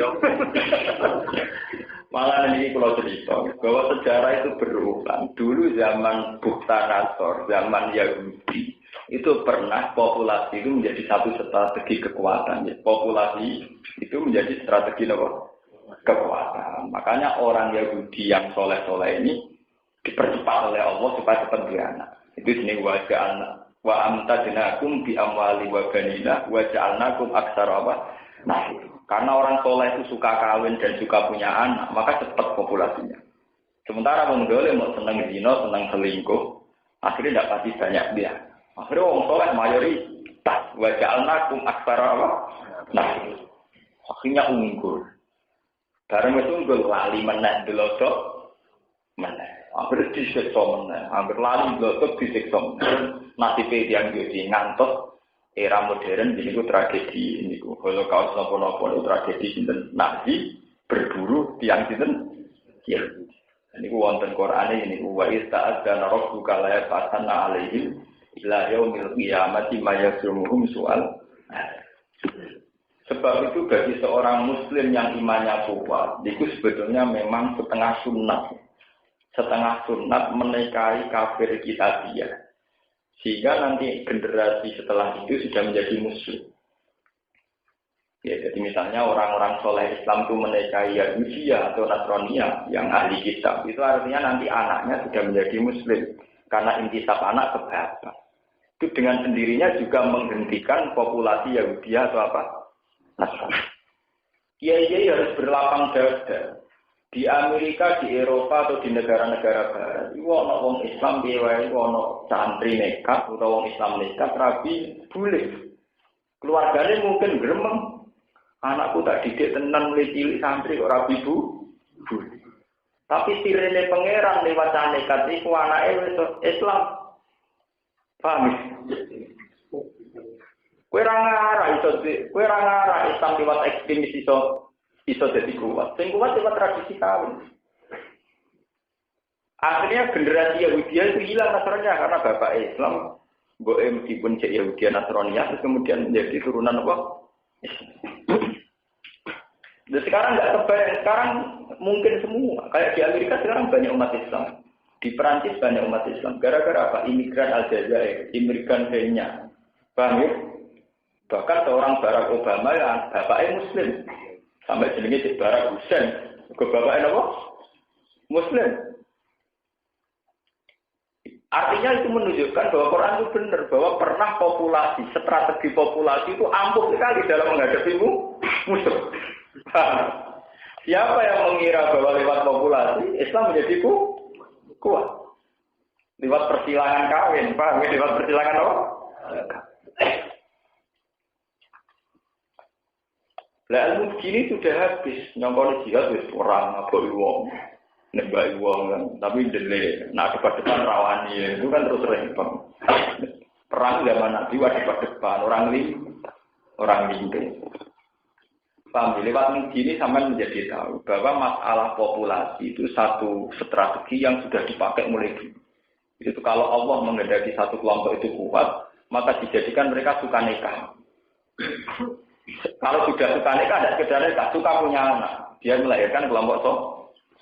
Malah ini kalau cerita bahwa sejarah itu berulang. Dulu zaman Bukhtanasor, zaman Yahudi itu pernah populasi itu menjadi satu strategi kekuatan. Ya. Populasi itu menjadi strategi apa? Kekuatan. Makanya orang Yahudi yang soleh-soleh ini dipercepat oleh Allah supaya cepat beranak. Itu jenis wajah anak. Wa amtadnakum bi amwali wa banina wa ja'alnakum aktsara apa? Nah, karena orang soleh itu suka kawin dan suka punya anak, maka cepat populasinya. Sementara wong dole mau seneng zina, seneng selingkuh, akhirnya tidak pasti banyak dia. Akhirnya wong soleh mayoritas, wa ja'alnakum aktsara apa? Nah, akhirnya unggul. Barang itu unggul lali meneh delodok meneh. Hampir disiksa meneh, hampir lali delodok disiksa meneh. Nasibe yang jadi ngantos era modern jadi itu tragedi ini ku Holocaust nopo-nopo itu tragedi sinten Nazi berburu tiang sinten ya ini ku wonten Quran ini ku wa ista'adzana rabbuka la yas'alna 'alaihim ila yaumil qiyamati may yasumuhum soal. Sebab itu bagi seorang muslim yang imannya kuat itu sebetulnya memang setengah sunat menikahi kafir kita dia. Sehingga nanti generasi setelah itu sudah menjadi muslim. Ya, jadi misalnya orang-orang soleh Islam itu menikahi Yahudi atau Nasrania yang ahli kitab, itu artinya nanti anaknya sudah menjadi muslim. Karena intisab anak ke bapak. Itu dengan sendirinya juga menghentikan populasi Yahudi atau apa? Nasrani. Kiai harus berlapang dada. Di Amerika, di Eropa atau di negara-negara barat, itu ada orang Islam itu ada santri nekat atau orang Islam nekat, rabi boleh. Keluarganya mungkin gremeng. Anakku tak didik tenan mulai cilik santri kok rabi boleh. Tapi sirene pangeran lewat nekat itu anaknya Islam. Paham? Kowe ora ngarah Islam lewat ekstremis iso jadi kuat. Sing kuat lewat tradisi kawin. Akhirnya generasi Yahudi itu hilang Nasrani karena bapak Islam, meskipun cek Yahudi Nasrani terus kemudian menjadi turunan apa? Dan sekarang nggak kebayang, sekarang mungkin semua. Kayak di Amerika sekarang banyak umat Islam. Di Perancis banyak umat Islam. Gara-gara apa? Imigran Aljazair, imigran Kenya. Paham ya? Bahkan seorang Barack Obama yang bapaknya Muslim. Sampai jenenge Cik Barack Hussein. Ke bapaknya apa? Muslim. Artinya itu menunjukkan bahwa Quran itu benar. Bahwa pernah populasi, strategi populasi itu ampuh sekali dalam menghadapi musuh. Siapa yang mengira bahwa lewat populasi, Islam menjadi kuat. Lewat persilangan kawin. Paham? Lewat persilangan apa? Lah ilmu begini sudah habis, nyongkol jihad wis perang aboi wong, nembai wong kan, tapi dele, nah depan rawani itu kan terus repot. Perang zaman Nabi depan orang limpe. Paham? Lewat begini sampai menjadi tahu bahwa masalah populasi itu satu strategi yang sudah dipakai mulai dulu. Itu kalau Allah menghendaki satu kelompok itu kuat, maka dijadikan mereka suka nikah. Kalau sudah suka nikah, tidak sekedar nikah, suka punya anak. Dia melahirkan kelompok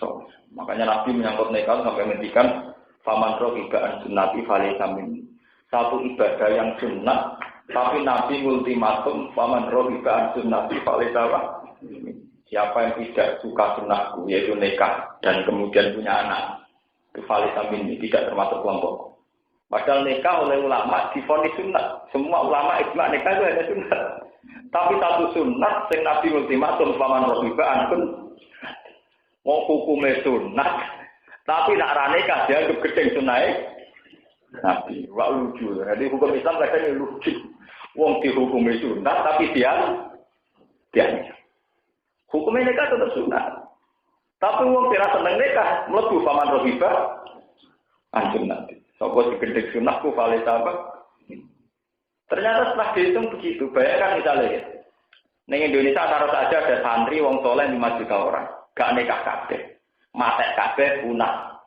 so. Makanya Nabi menyangkut nikah sampai menghentikan faman rohibaan sunnati falisamin. Satu ibadah yang sunnah, tapi Nabi ultimatum faman rohibaan sunnati falisamin. Siapa yang tidak suka sunnahku, yaitu nikah dan kemudian punya anak, itu falisamin ini tidak termasuk kelompok. Padahal nikah oleh ulama divonis sunnah. Semua ulama ijma nikah itu hanya sunnah. Tapi satu sunnah sing Nabi ultimatum paman rohibaan pun mau hukumnya sunnah. Tapi nak ranikah dia anggap gedeng sunnah Nabi. Wah lucu. Jadi hukum Islam kadang lucu. Wong dihukumi sunnah tapi dia hukumnya nikah tetap sunnah. Tapi wong kira seneng nikah mlebu paman rohibaan sunnah. Sopo digedeng sunnah ku vale apa? Ternyata setelah dihitung begitu, bayangkan misalnya, di Indonesia taruh saja ada santri, wong soleh 5 juta orang, gak nikah kabeh, matek kabeh punah.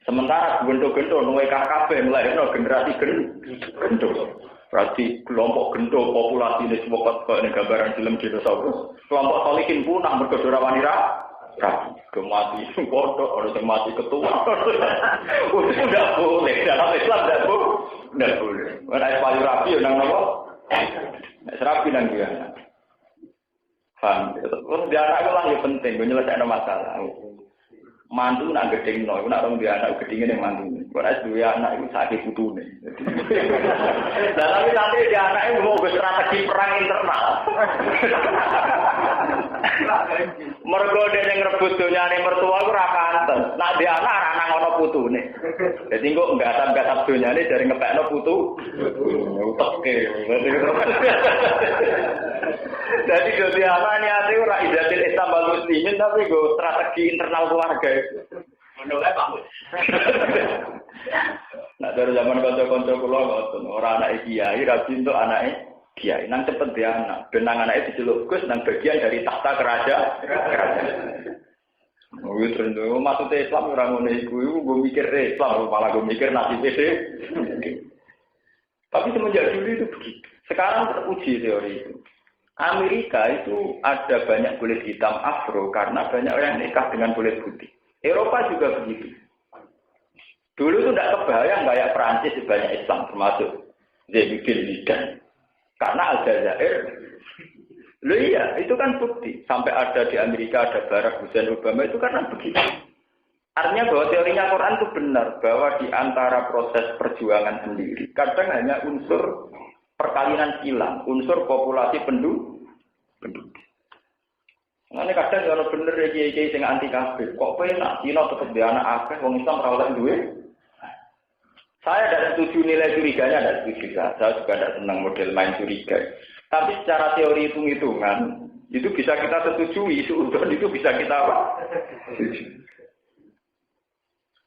Sementara gendo-gendo nuwe kabeh melahirno generasi gendo. Berarti kelompok gendo populasi ini semua kok gambaran film dinosaurus. Kelompok solikin punah mergo ora wani ra. Kemati bodoh orang yang mati ketua. Udah boleh dalam Islam tidak boleh. Ada payu rapi nang nopo. Serapi nang dia. Paham? Terus dia anak lah yang penting, gue nyelesaikan masalah. Mantu nak gedeng no, nak orang dia anak gedengnya yang mantu. Karena dua anak itu sakit putune. Dan tapi nanti dia anak itu mau strategi perang internal. Mergo dia yang rebut dunyane mertua ku ra kanten. Nak dia anak ngono putune. Dadi kok enggak dunyane dari ngepekno putu. Uteke. Jadi dia anak niate ora idatil Islam wal muslimin tapi go strategi internal keluarga. Ngono ae Pak. Nah dari zaman kanca-kanca kula ngoten, ora anake kiai ra pintu anake kiai nang cepet dia anak, benang anake diceluk Gus nang bagian dari tahta kerajaan. Oh itu rendho, maksudnya Islam ora ngono iku, gue mikir Islam malah gue mikir nasib dhewe. Tapi semenjak dulu itu begitu. Sekarang teruji teori itu. Amerika itu ada banyak kulit hitam afro karena banyak orang nikah dengan kulit putih. Eropa juga begitu. Dulu itu tidak kebayang kayak Perancis banyak Islam termasuk Zainuddin Zidane. Karena Aljazair, loh iya, itu kan bukti. Sampai ada di Amerika, ada Barack Hussein Obama, itu karena begitu. Artinya bahwa teorinya Quran itu benar, bahwa di antara proses perjuangan sendiri, kadang hanya unsur perkawinan silang, unsur populasi penduduk. Nah, ini kadang kalau bener ya kiai-kiai yang anti kafir, kok penak Cina tetap di anak akeh, wong Islam rawat duit. Saya tidak setuju nilai curiganya, tidak setuju. Saya juga tidak senang model main curiga. Tapi secara teori hitung-hitungan, itu bisa kita setujui, suudon itu bisa kita apa?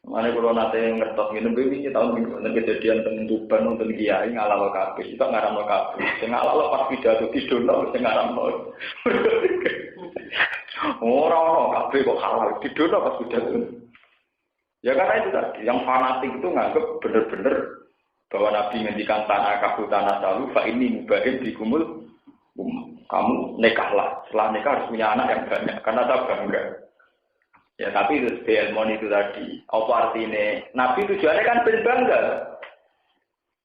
Mana kalau nanti ngertos minum ini tahun minggu kejadian tentuban nonton kiai ngalalo kabeh, itu ngaramo kabeh. Sing ngalalo pas pidato didono sing ngaramo. Ora kabeh kok halal didono pas pidato. Ya karena itu tadi, yang fanatik itu nganggep bener-bener bahwa Nabi ngendikan tanah kabu tanah salu, fa ini mubahim dikumul. Kamu nikahlah, setelah nikah harus punya anak yang banyak, karena saya bangga. Ya tapi itu Belmont itu tadi, apa artinya? Nabi tujuannya kan ben bangga.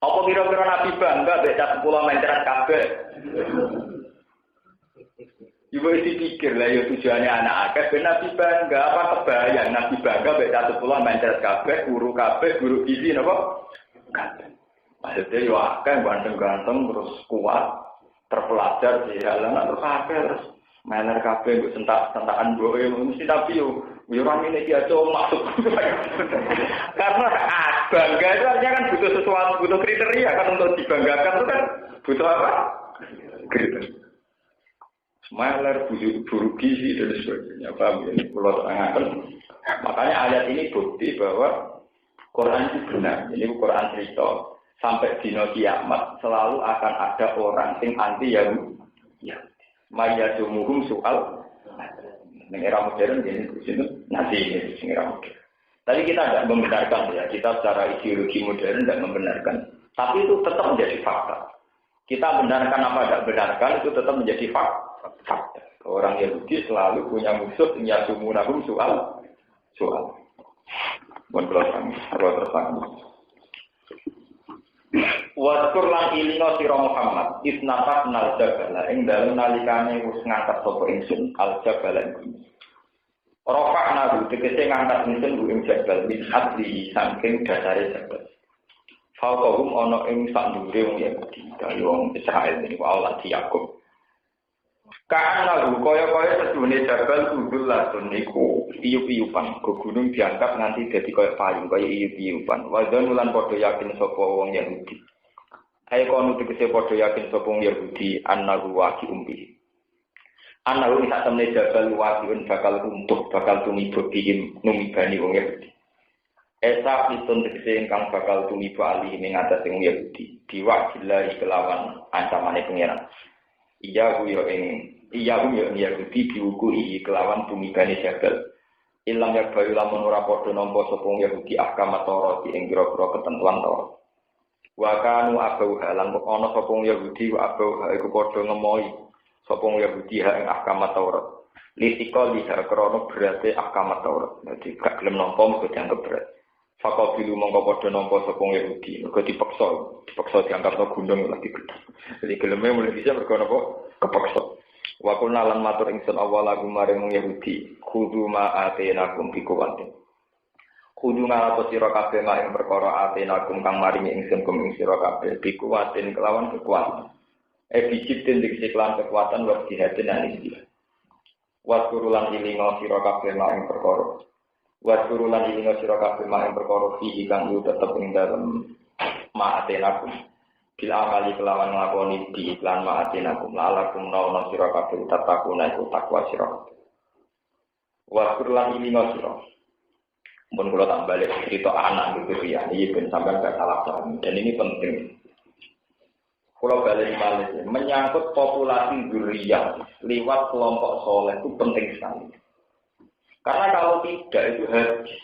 Apa kira-kira Nabi bangga beda 10 meteran kabeh? Ibu dipikir lah ya tujuannya anak akeh ben Nabi bangga, apa kebayang Nabi bangga beda 10 meteran kabeh, guru gizi napa? Kabeh. Maksudnya yo akeh ganteng-ganteng terus kuat, terpelajar di halaman terus kabeh terus mener kabeh mbok sentak-sentakan mboke mesti tapi yo ora ngene iki aja masuk. Karena bangga itu artinya kan butuh sesuatu, butuh kriteria kan untuk dibanggakan itu kan butuh apa? Kriteria. Smiler, buru gizi dan sebagainya. Paham ya? Kalau terangkan. Makanya ayat ini bukti bahwa Quran itu benar. Ini Quran cerita. Sampai dino kiamat selalu akan ada orang yang anti Yahudi. Mayadumuhum soal. Yang era modern ini nanti ini era modern. Tapi kita tidak membenarkan ya. Kita secara ideologi modern tidak membenarkan. Tapi itu tetap menjadi fakta. Kita benarkan apa tidak benarkan itu tetap menjadi fakta. Orang Yahudi selalu punya musuh yang yasumunahum soal. Mohon tersangka. Waskur lan ilingo sira Muhammad isnafat nal jabala ing dalem nalikane wis ngangkat sapa ingsun al jabala ing rofa'na tegese ngangkat ingsun ing jabal min asli saking dasare jabal. Faqahum ana ing sak dhuwure wong Yahudi kaya wong Israel niku Allah Yakub. Karena kaya-kaya sedune jabal kudul latun niku iyup-iyupan, gunung diangkat nganti dadi kaya payung, kaya iyup-iyupan. Wadon lan padha yakin sapa wong Yahudi. Ayo kono tegese padha yakin sapa wong Yahudi annahu waqi umbi. Annahu sak temne jabal waqiun bakal runtuh, bakal tumiba bihim numibani wong Yahudi. Esa pitun tegese ingkang bakal tumiba ali ing atase wong Yahudi. Diwajilahi kelawan ancamane pangeran. Iya ku yo Yahudi diuku iki kelawan tumibane jabal. Ilam ya bayu lamun ora padha nampa sapa Yahudi ahkam Taurat ing pira-pira ketentuan Taurat. Wa kanu abau halan ana sapa Yahudi wa abau iku padha ngemoi sapa Yahudi ing ahkam Taurat. Litika liha krana berate ahkam Taurat. Dadi gak gelem nampa mesti dianggap berat. Faqabilu mongko padha nampa sapa Yahudi, mergo dipaksa diangkat ke gunung lagi gedhe. Jadi geleme mulai bisa mergo napa kepaksa. Wa kunna lan matur ingsun awalagu maring Yahudi kudu ma atenakum bikuwatin kudu ngalato sira kabeh maring perkara atenakum kang maringi ingsun kum ing sira kabeh bikuwatin kelawan kekuatan bijibten dikse kelan kekuatan wa jihadin lan istilah wa turulan ilinga sira kabeh maring perkara wa turulan ilinga sira kabeh maring perkara fi kang tetep ing dalem ma atenakum bila amali kelawan nglakoni di iklan ma'atinakum la'alakum nauna sira kabeh tatakuna iku takwa sira wa kurlan ini sira mun kula tak balik cerita anak gitu ya iki ben sampean gak salah paham dan ini penting kula balik malih menyangkut populasi dzurriyyah liwat kelompok soleh itu penting sekali karena kalau tidak itu habis.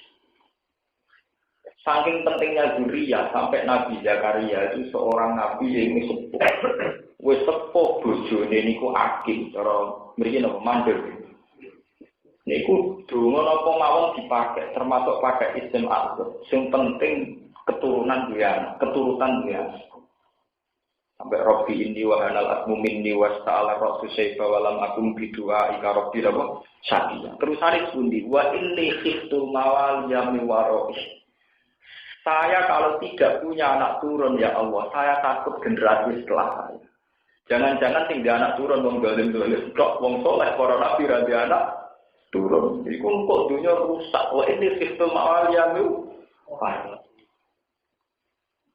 Saking pentingnya dzurriyyah sampai Nabi Zakaria itu seorang nabi yang sepuh. Wis sepuh bojone niku akil cara mriki napa mandeg. Niku donga napa mawon dipakai termasuk pakai isim akhir. Sing penting keturunan dia, keturutan dia. Sampai Rabbi inni wa hanal asmu minni wasta'ala rasu sayfa wa lam akum bidua ika Rabbi napa sakiya. Terus hari pundi wa inni khiftu mawal yami waro'i. Saya kalau tidak punya anak turun ya Allah, saya takut generasi setelah saya. Jangan-jangan tinggal anak turun wong dolim-dolim, kok wong soleh para nabi ra anak turun. Iku kok dunia rusak. Wah ini sistem awaliyamu. Wah.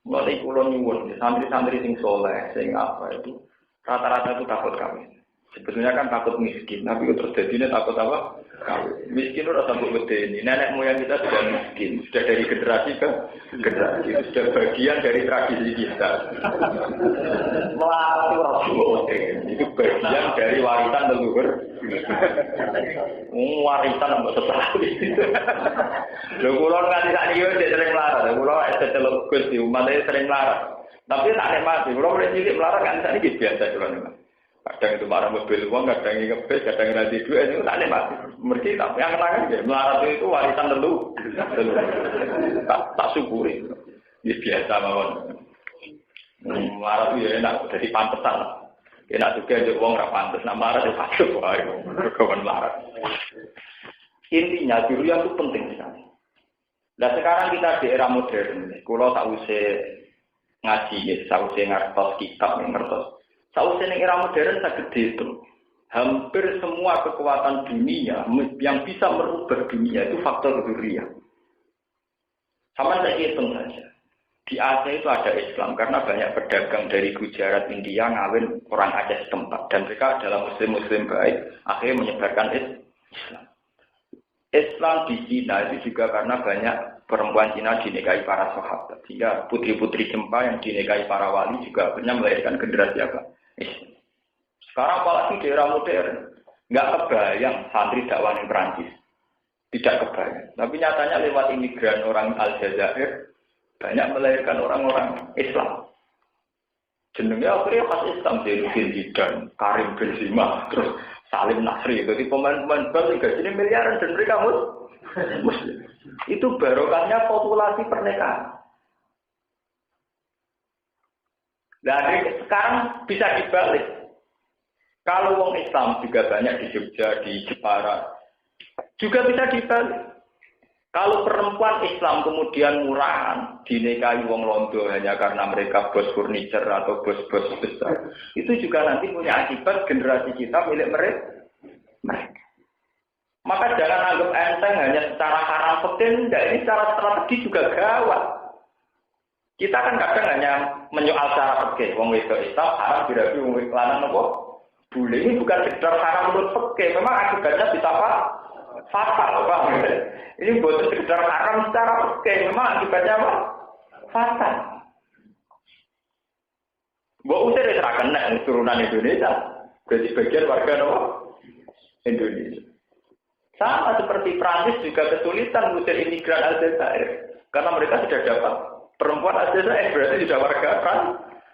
Mulai kula nyuwun santri-santri sing soleh, sing apa itu rata-rata itu takut kami. Sebetulnya kan takut miskin, tapi terus jadinya takut apa? Kawin. Miskin udah takut ini. Nenek moyang kita sudah miskin, sudah dari generasi ke generasi, sudah bagian dari tradisi kita. Melalui Rasulullah, itu bagian dari warisan leluhur. Warisan nggak setelah itu. Lo kulon kan tidak nih, dia sering melarat. Kulon setelah kursi umat dia sering melarat. Tapi tak nikmati. Kulon boleh jadi melarat kan tidak nih biasa kulon. Kadang itu marah mobil uang, kadang ini ngebes, kadang nanti duit itu tak nikmati. Mesti tak yang kenangan ya, melarat itu warisan leluhur. Tak syukuri. Ini biasa mawon. Melarat itu ya enak, jadi pantesan. Enak juga aja uang nggak pantes, nah melarat itu patut. Wah, kawan melarat. Intinya dzurriyyah itu penting sekali. Nah sekarang kita di era modern, kalau tak usah ngaji, tak usah ngertos kitab, ngertos. Sausnya ning era modern sangat dihitung. Hampir semua kekuatan dunia yang bisa merubah dunia itu faktor dzurriyyah. Sama saya hitung saja. Di Aceh itu ada Islam karena banyak pedagang dari Gujarat, India ngawin orang Aceh setempat dan mereka adalah muslim-muslim baik, akhirnya menyebarkan Islam. Islam di Cina itu juga karena banyak perempuan Cina dinikahi para sahabat. Sehingga putri-putri Jempa yang dinikahi para wali juga akhirnya melahirkan generasi apa? Sekarang apalagi di era modern, nggak kebayang santri dakwah di Perancis, tidak kebayang. Tapi nyatanya lewat imigran orang Aljazair banyak melahirkan orang-orang Islam. Jenengnya akhirnya khas Islam, Zainuddin Zidane, Karim Benzema, terus Salim Nasri. Jadi pemain-pemain bola gajinya miliaran dan mereka Muslim. Itu barokahnya populasi pernikahan. Dari sekarang bisa dibalik. Kalau wong Islam juga banyak di Jogja, di Jepara, juga bisa dibalik. Kalau perempuan Islam kemudian murahan, dinikahi wong Londo hanya karena mereka bos furniture atau bos-bos besar, itu juga nanti punya akibat generasi kita milik mereka. Maka jangan anggap enteng hanya secara haram fikih, ini secara strategi juga gawat. Kita kan kadang hanya menyoal cara fikih, wong wedok Islam haram dirabi wong wedok lanang apa? Boleh ini bukan sekedar haram menurut fikih, memang akibatnya bisa fatal, Pak. Ini bukan sekedar haram secara fikih, memang akibatnya apa? Fatal. Mbok usir wis ra kena turunan Indonesia. Jadi bagian warga apa? Indonesia. Sama seperti Prancis juga kesulitan mengusir imigran Aljazair. Karena mereka sudah dapat perempuan Aljazair, berarti sudah warga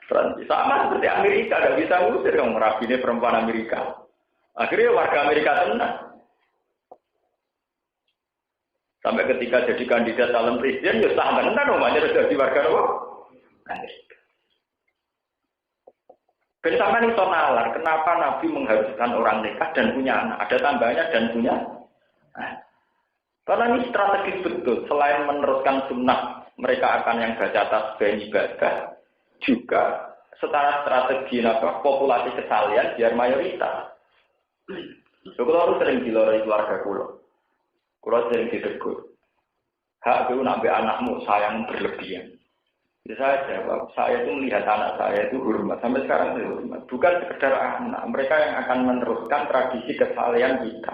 Prancis. Sama seperti Amerika, tidak bisa mengusir yang merabini perempuan Amerika. Akhirnya warga Amerika tenang. Sampai ketika jadi kandidat calon presiden, ya sah tenan namanya sudah jadi warga Amerika. Bersama ini nalar, kenapa Nabi mengharuskan orang nikah dan punya anak? Ada tambahnya dan punya anak. Karena ini strategis betul. Selain meneruskan sunnah, mereka akan yang baca tasbih ibadah, juga secara strategi populasi kesalian biar mayoritas. Kalau harus sering diloroi keluarga kulo sering ditegur. Hak itu nabi anakmu sayang berlebihan. Saya jawab, saya itu melihat anak saya itu hormat. Sampai sekarang itu hormat. Bukan sekedar anak. Mereka yang akan meneruskan tradisi kesalahan kita.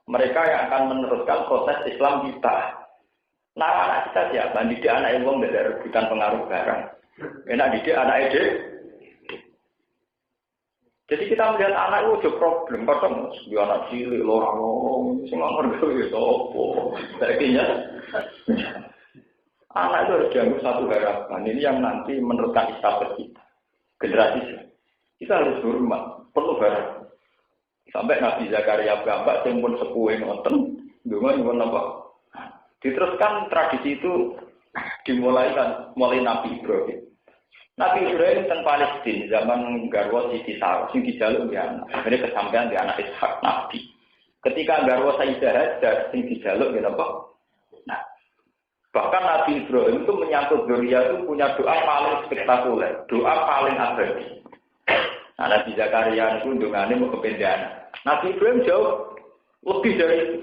Mereka yang akan meneruskan proses Islam kita. Nah, anak kita siapa? Didik anak yang tidak ada rebutan pengaruh barang. Enak didik anak ide. Jadi kita melihat anak itu ada problem. Kadang dia anak cilik, lorong-lorong. Semua orang itu apa. Akhirnya, anak itu harus diambil satu harapan. Ini yang nanti meneruskan istafet kita. Generasi kita harus hormat. Perlu harapan. Sampai Nabi Zakaria gambar, tempun sepuhe ngoten, nyuwun apa? Diteruskan tradisi itu mulai Nabi Ibrahim. Nabi Ibrahim teng Palestina zaman garwa Siti Sarah, sing dijaluk dia anak. Akhirnya kesampaian dia anak Ishak Nabi. Ketika garwa Sayyidah Hajar, sing dijaluk dia apa? Nah, bahkan Nabi Ibrahim itu menyangkut Dzurriyyah itu punya doa paling spektakuler, doa paling abadi. Nah, Nabi Zakaria itu undungannya mau kependean. Nabi Ibrahim jauh lebih dari itu.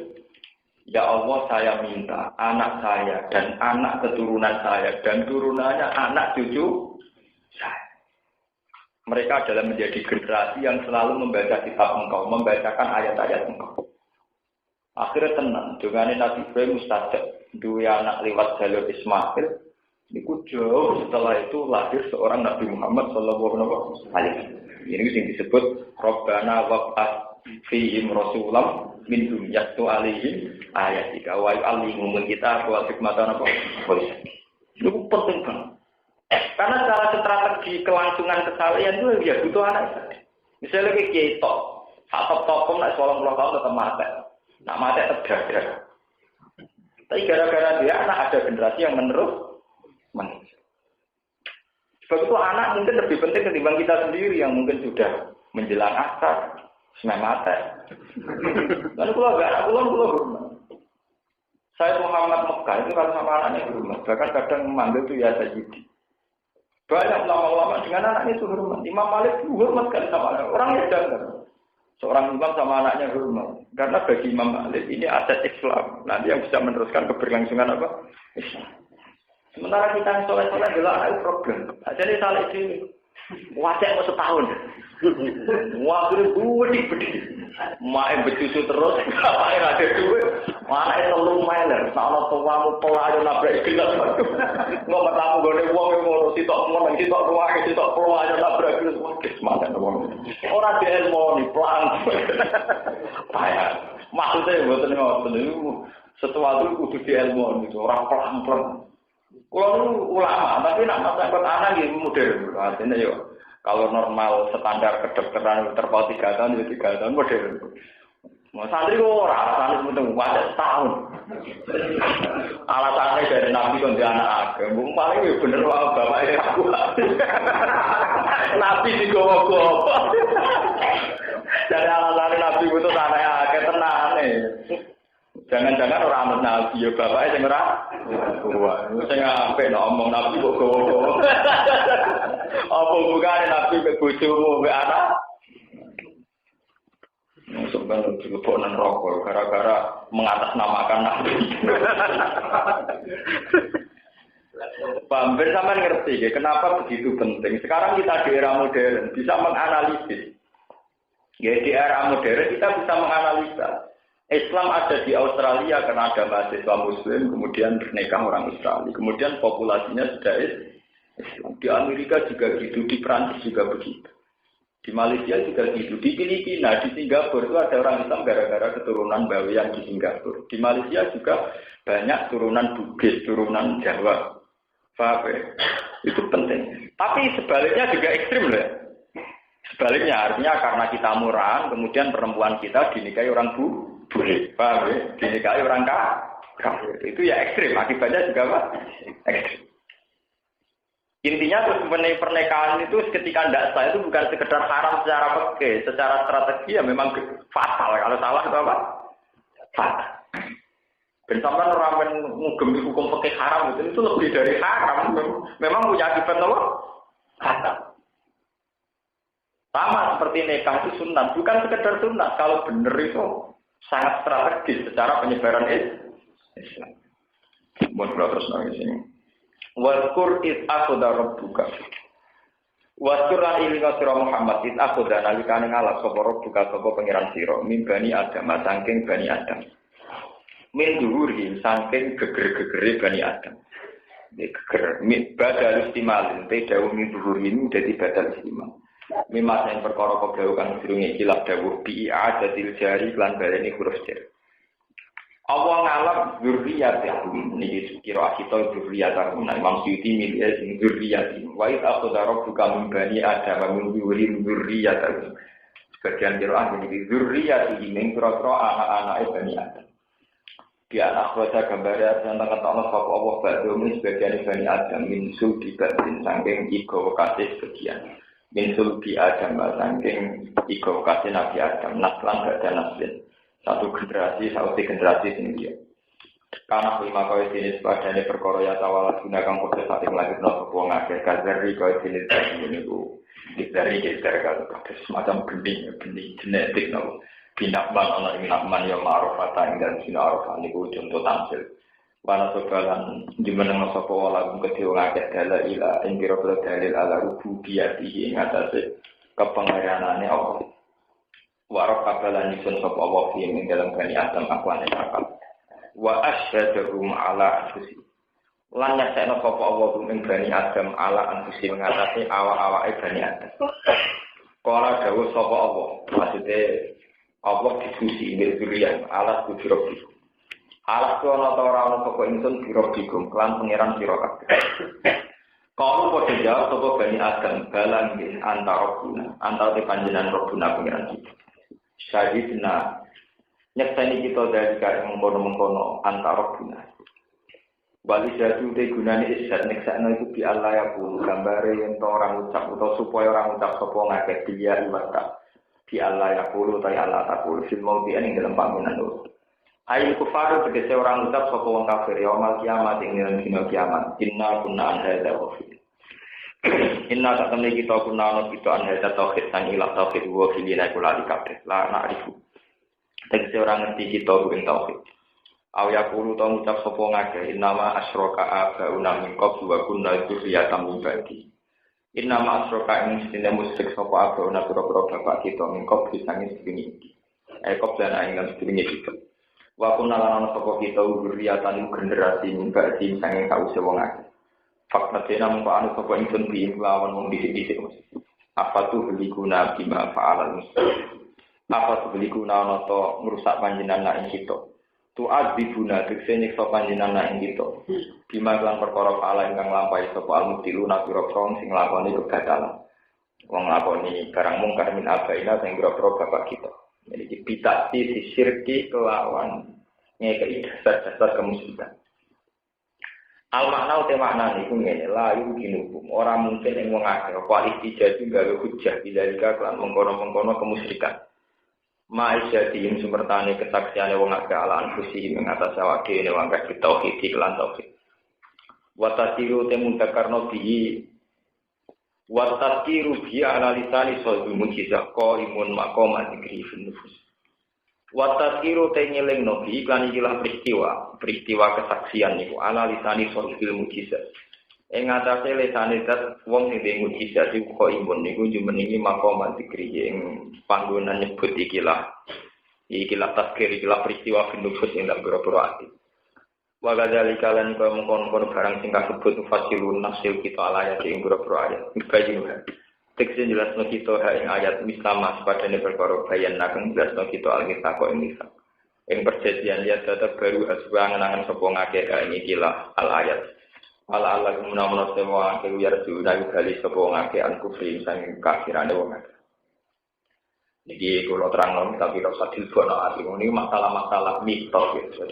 Ya Allah, saya minta anak saya dan anak keturunan saya dan turunannya anak cucu saya. Mereka adalah menjadi generasi yang selalu membaca kitab Engkau, membacakan ayat-ayat Engkau. Akhirnya tenang, dengan Nabi Ibrahim mustajab, dua anak lewat jalur Ismail. Itu jauh setelah itu lahir seorang Nabi Muhammad sallallahu alaihi wasallam. Ini yang disebut Rabbana wab'ats fihim rasulam minhum yatlu alaihim ayatika wa yu'allimuhumul kitab wal hikmata apa. Itu penting banget. Karena secara strategi kelangsungan kesalahan itu ya butuh anak. Misalnya kayak gitu, atau tokom nak 20 tahun tetap mati. Nak mati terjaga. Tapi gara-gara dia anak ada generasi yang menerus. Sebab itu anak mungkin lebih penting ketimbang kita sendiri yang mungkin sudah menjelang asar, semai mati. Lalu kalau agak anak pulang hormat. Saya Muhammad Mekah itu kalau sama anaknya hormat, bahkan kadang memanggil itu ya Sayyidi. Banyak ulama-ulama dengan anaknya itu hormat. Imam Malik itu hormat kan sama anaknya. Orangnya jangan. Seorang imam sama anaknya hormat. Karena bagi Imam Malik ini aset Islam. Nanti yang bisa meneruskan keberlangsungan apa? Islam. Sementara kita yang soleh-soleh adalah anak problem. Jadi salah itu wajah mau setahun. Waktu budi. Main bercucu terus, ngapain ada duit. Mana itu lu mainer, sama tuamu pelajar nabrak gelas. Ngomong tamu gede uang yang mau sitok ruang, sitok pelajar nabrak gelas. Semangat uang. Orang di ilmu nih, pelan. Payah. Maksudnya buatan ngotot. Sesuatu kudu di ilmu itu orang pelan. Kalau ulama, tapi nak masyarakat anak ini modern. Artinya ya, kalau normal standar kedokteran terpaut 3 tahun, ya 3 tahun modern. Mau santri kok alasannya sebenarnya ada setahun. Alasannya dari Nabi kan dia anak agama. Paling ya bener lah bapaknya aku. Nabi digowo-gowo. Dari alasannya Nabi itu anaknya agak tenang nih. Jangan-jangan orang amat Nabi ya bapaknya yang ora. Wah, saya ngapain ngomong Nabi kok gowo-gowo. Apa bukan Nabi ke bojomu ke anak? Sebenarnya dilebonan rokok gara-gara mengatasnamakan Nabi. Bamber sampai ngerti ya, kenapa begitu penting. Sekarang kita di era modern bisa menganalisis. Ya di era modern kita bisa menganalisa. Islam ada di Australia karena ada mahasiswa Muslim, kemudian bernekah orang Australia, kemudian populasinya sudah Islam. Di Amerika juga gitu, di Prancis juga begitu. Di Malaysia juga gitu. Di Filipina, di Singapura itu ada orang Islam gara-gara keturunan Bawean di Singapura. Di Malaysia juga banyak turunan Bugis, turunan Jawa. Paham ya? Itu penting. Tapi sebaliknya juga ekstrim loh. Sebaliknya artinya karena kita murah, kemudian perempuan kita dinikahi orang bule. Paham ya? Dinikahi orang kafir. Itu ya ekstrim. Akibatnya juga apa? Ekstrim. Intinya terus pernikahan itu ketika tidak sah itu bukan sekedar haram secara fikih, secara strategi ya memang fatal. Kalau salah itu apa? Fatal. Dan sampai orang mengugem hukum fikih haram itu lebih dari haram. Memang punya akibat apa? Fatal. Sama seperti nikah itu sunat, bukan sekedar sunat. Kalau benar itu sangat strategis secara penyebaran Islam. Mohon terus nangis ini. Waskur is akhudha rabbuka. Waskur lan ilinga sira Muhammad is akhudha nalikane ngalap sapa rabbuka sapa pangeran sira min bani Adam saking bani Adam. Min dhuhuri saking geger-gegere bani Adam. Geger badal istimal te dawuh min dhuhuri ini dadi badal istimal. Mimas yang perkara koblau kang durunge kilap dawuh bi adatil jari lan baleni huruf jar. Allah ngalap zurriyat niki kira kita zurriyat ana Imam Suyuti milih sing zurriyat wa id akhadha rabbuka min bani adam min zurriyat sebagian kira niki zurriyat ini kira-kira anak-anak bani adam dia anak keluarga gambarnya tentang kata Allah Allah ba'dum sebagian bani adam min sulbi batin saking iko kasih sebagian min sulbi adam saking iko kasih Nabi Adam naslan gak ada naslin satu generasi sendiri. Karena lima kau jenis padanya perkara ya tawala guna kang proses saling lagi nopo wong akeh kazari kau jenis ini bu dari kalau semacam benih genetik nopo binakman ana binakman yang ma'rufatan dan sinarufan niku contoh tampil. Wana sobalan jumeneng sapa wala kedhe wong akeh dalil ila ing pira-pira dalil ala rububiyati ing atase kepengeranane Allah. Warok kabalan nyusun sapa Allah ing dalam bani Adam akwane akal. Wa asyhadum ala anfusi. Lan nyekno sapa Allah ing bani Adam ala anfusi mengatasi awak-awake bani Adam. Kala dawuh sapa Allah, maksude Allah diskusi ing durian ala kudrati. Ala kono ora ono sapa ingsun birobikum lan pangeran sira kabeh. Kalau padha jawab sapa bani Adam balan nggih antara panjenengan Rabbuna pangeran kita. Syahidna nyekseni kita dari kaya mengkono-mengkono antara guna wali jatuh te gunane isyarat nyekseni itu di Allah ya pun gambare yang orang ucap atau supaya orang ucap sopo ngakeh dia iwata di Allah ya pun tay Allah tak pun fil mautian yang dalam panggilan itu ayat kufaru tegese orang ucap sopo wong kafir ya mal kiamat ing dalam dina kiamat inna kunna an hadza wafid inna tak temui kita kunana kita anhada tauhid sang ilah tauhid wa filina kula dikabeh la na'rifu tegese ora ngerti kita ing tauhid aw yaqulu ta ngucap sapa ngake innama asyraka abauna min qabl wa kunna dzurriyyatan min ba'di innama asyraka ing sine musyrik sapa abauna pira-pira bapak kita min qabl sanging sedini dan ing lan sedini kita wa kunna lan sapa kita dzurriyyatan generasi min ba'di sanging kause wong akeh fakta dena mengko anu sapa ingsun bi lawan wong dhisik-dhisik apa tuh beli guna bima fa'alal muslim apa tuh beli guna noto merusak panjenengan ing kita tu adibuna tekse nyiksa panjenengan ing kita bima lan perkara fa'ala ingkang lampahi sapa al-mutiluna pira-pira sing lakoni kegatalan wong lakoni barang mungkar min abaina sing pira-pira bapak kita jadi bitati disirki kelawan ngekei dasar kemusyrikan. Al-makna uti makna niku ngene la yumkinukum ora mungkin ing wong akeh apa istijah gawe hujjah bilalika lan mengkono-mengkono kemusyrikan. Ma'ijatihim sumertane kesaksiane wong akeh ala anfusi ing atas awake dhewe wong akeh tauhid lan tauhid. Wa tasiru temuntakarno bihi wa tasiru bi ala lisani sawdu mujizah qaimun maqam dzikri fil nufus. Watakiru tengeling nobi iklan ikilah peristiwa kesaksian niku ala lisani sorfil mujizat. Ing atase lisane zat wong sing duwe mujizat iku kok imun niku jumenengi maqam dzikri ing panggonan nyebut ikilah tazkir ikilah peristiwa finufus ing dalem boro-boro ati. Wa gadzalika lan mengkon-kon barang sing kasebut fasilun nasil kita ala ayat ing boro-boro ayat. Ibajinuha. Teksin jelasno kita ing ayat misama sepadane perkara bayan nakeng jelasno kita alkitab kok ing misal. Ing perjanjian ya tetep baru aswa ngenangan sapa ngake ing ikilah al ayat. Ala menawa sewa ngake uyar juna kali sapa ngake an kufri sang kafirane wong akeh. Niki kula terangno tapi ora usah dilbono ati ini masalah-masalah mitos gitu.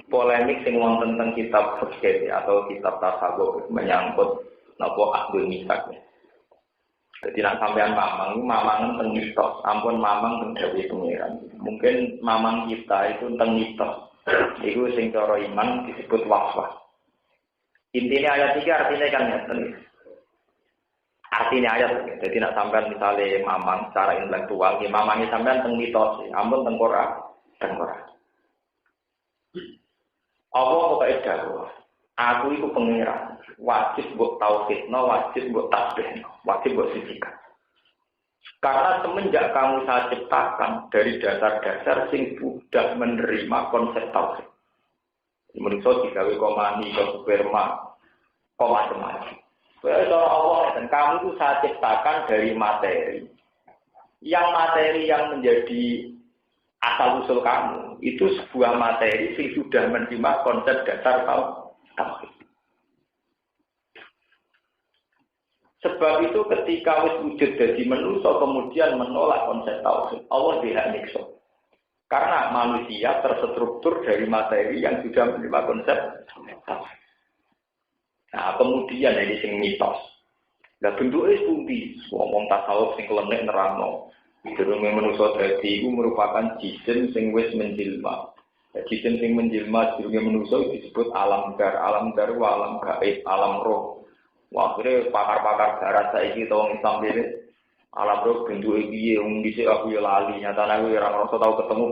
Polemik sing wonten teng kitab fikih atau kitab tasawuf menyangkut napa akdul misak. Jadi nak sampean mamang teng mitos, ampun mamang teng dawuh pengiran. Mungkin mamang kita itu teng mitos. Iku sing cara iman disebut waswas. Intinya ayat 3 artinya kan ngeten. Artinya ayat, jadi nak sampean misalnya mamang secara intelektual, ya mamangnya sampean teng mitos, ampun teng Quran. Allah pokoke dawuh. Aku iku pengiran, wajib mbok tauhidno, wajib mbok tasbihno, wajib mbok sisikan. Karena semenjak kamu saya ciptakan dari dasar-dasar sing sudah menerima konsep tauhid. Menurut digawe komani, sperma, macam-macam. Kalau Allah dan kamu itu saya ciptakan dari materi. Yang materi yang menjadi asal usul kamu itu sebuah materi yang sudah menerima konsep dasar tauhid. Sebab itu ketika wis wujud dadi manusia kemudian menolak konsep tauhid, Allah tidak nyiksa. Karena manusia terstruktur dari materi yang sudah menerima konsep tauhid. Nah, kemudian ini sing mitos. Lah bentuke pundi? Wong tasawuf sing klenek nerangno. Durunge manusia dadi iku merupakan jisim sing wis menjelma. Jisim sing menjelma durunge manusia disebut alam dar, alam gaib, alam roh. Wah, akhirnya pakar-pakar barat saiki to wong Islam dhewe alam roh bentuke piye wong dhisik aku ya lali, nyatane aku ora ngerasa tau ketemu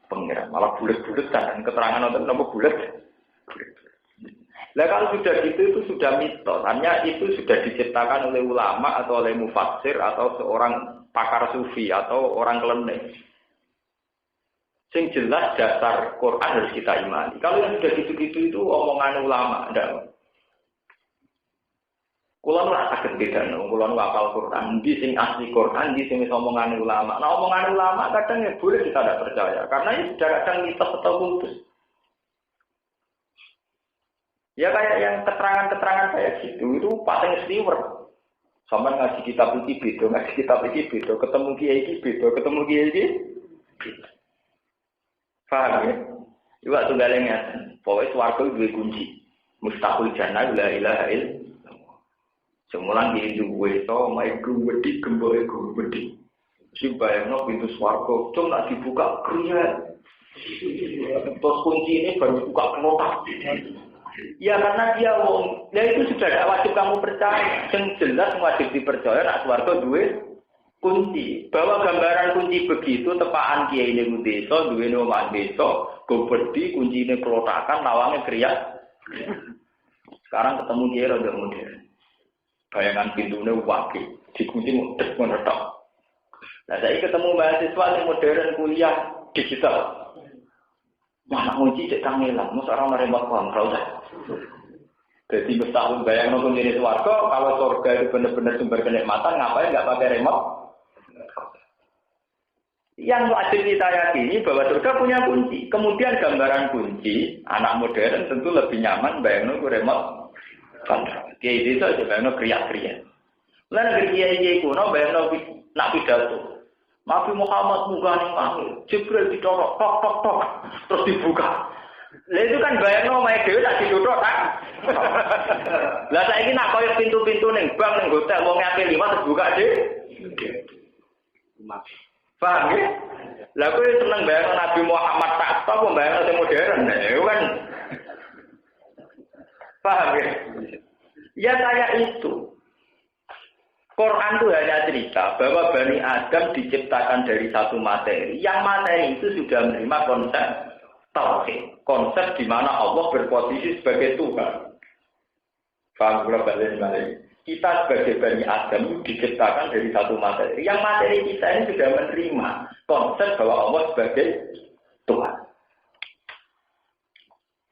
pengiran. Malah bulet-bulet kan keterangan nonton napa bulet. Lah kalau sudah gitu itu sudah mitos. Hanya itu sudah diciptakan oleh ulama atau oleh mufassir atau seorang pakar sufi atau orang klenik. Sing jelas dasar Quran harus kita imani. Kalau yang sudah gitu-gitu itu omongan ulama, ndak. Kula ora saged bedano, kula nu hafal Quran, di sing asli Quran, di sing omongan ulama. Nah, omongan ulama kadang ya boleh kita tidak percaya karena ini sudah kadang mitos atau kultus. Ya kayak yang keterangan-keterangan kayak gitu itu paling sliwer. Sama ngaji kitab iki beda, ngaji kitab iki beda, ketemu kiai iki beda, ketemu kiai iki. Paham ya? Iwak tunggale ngaten. Pokoke swarga duwe kunci. Mustaqil jannah la ilaha illallah. Semulan iki duwe to, mai gumedhi gemboke gumedhi. Si bayangno pintu swarga, cung nak dibuka kriya. Terus kunci ini baru buka kelotak. Ya karena dia wong, ya itu sudah tidak wajib kamu percaya. Yang jelas wajib dipercaya nak swarga duwe kunci. Bahwa gambaran kunci begitu tepaan kiai ning desa duwe omah desa, gobedi kuncine klotakan lawange kriya. Sekarang ketemu kiai rada modern. Bayangan pintune wakil, dikunci mudhek menetok. Nah, saya ketemu mahasiswa yang modern kuliah digital. Mana kunci cek kangelan, mesti orang merembak kontrol dah. Jadi setahun bayang nonton jenis warga, kalau surga itu benar-benar sumber kenikmatan, ngapain nggak pakai remote? Yang wajib kita yakini bahwa surga punya kunci. Kemudian gambaran kunci, anak modern tentu lebih nyaman bayang nonton remote kontrol. Kiai itu aja bayang nonton kriak-kriak. Lalu kiai kuno bayang nonton nak pidato. Nabi Muhammad munggah ning langit, Jibril dicorok, tok, terus dibuka. Lah itu kan bayangno omahe dhewe tak dituthuk tak. Lah saiki nak koyo pintu-pintu ning bank ning hotel wong ape liwat terus buka dhewe. Paham ya? Lah kowe seneng bayangno Nabi Muhammad tak apa bayangno sing modern. Nah, kan. Paham ya? Ya kayak itu. Quran itu hanya cerita bahwa Bani Adam diciptakan dari satu materi. Yang materi itu sudah menerima konsep tauhid, konsep di mana Allah berposisi sebagai Tuhan. Paham balik. Kita sebagai Bani Adam itu diciptakan dari satu materi. Yang materi kita ini sudah menerima konsep bahwa Allah sebagai Tuhan.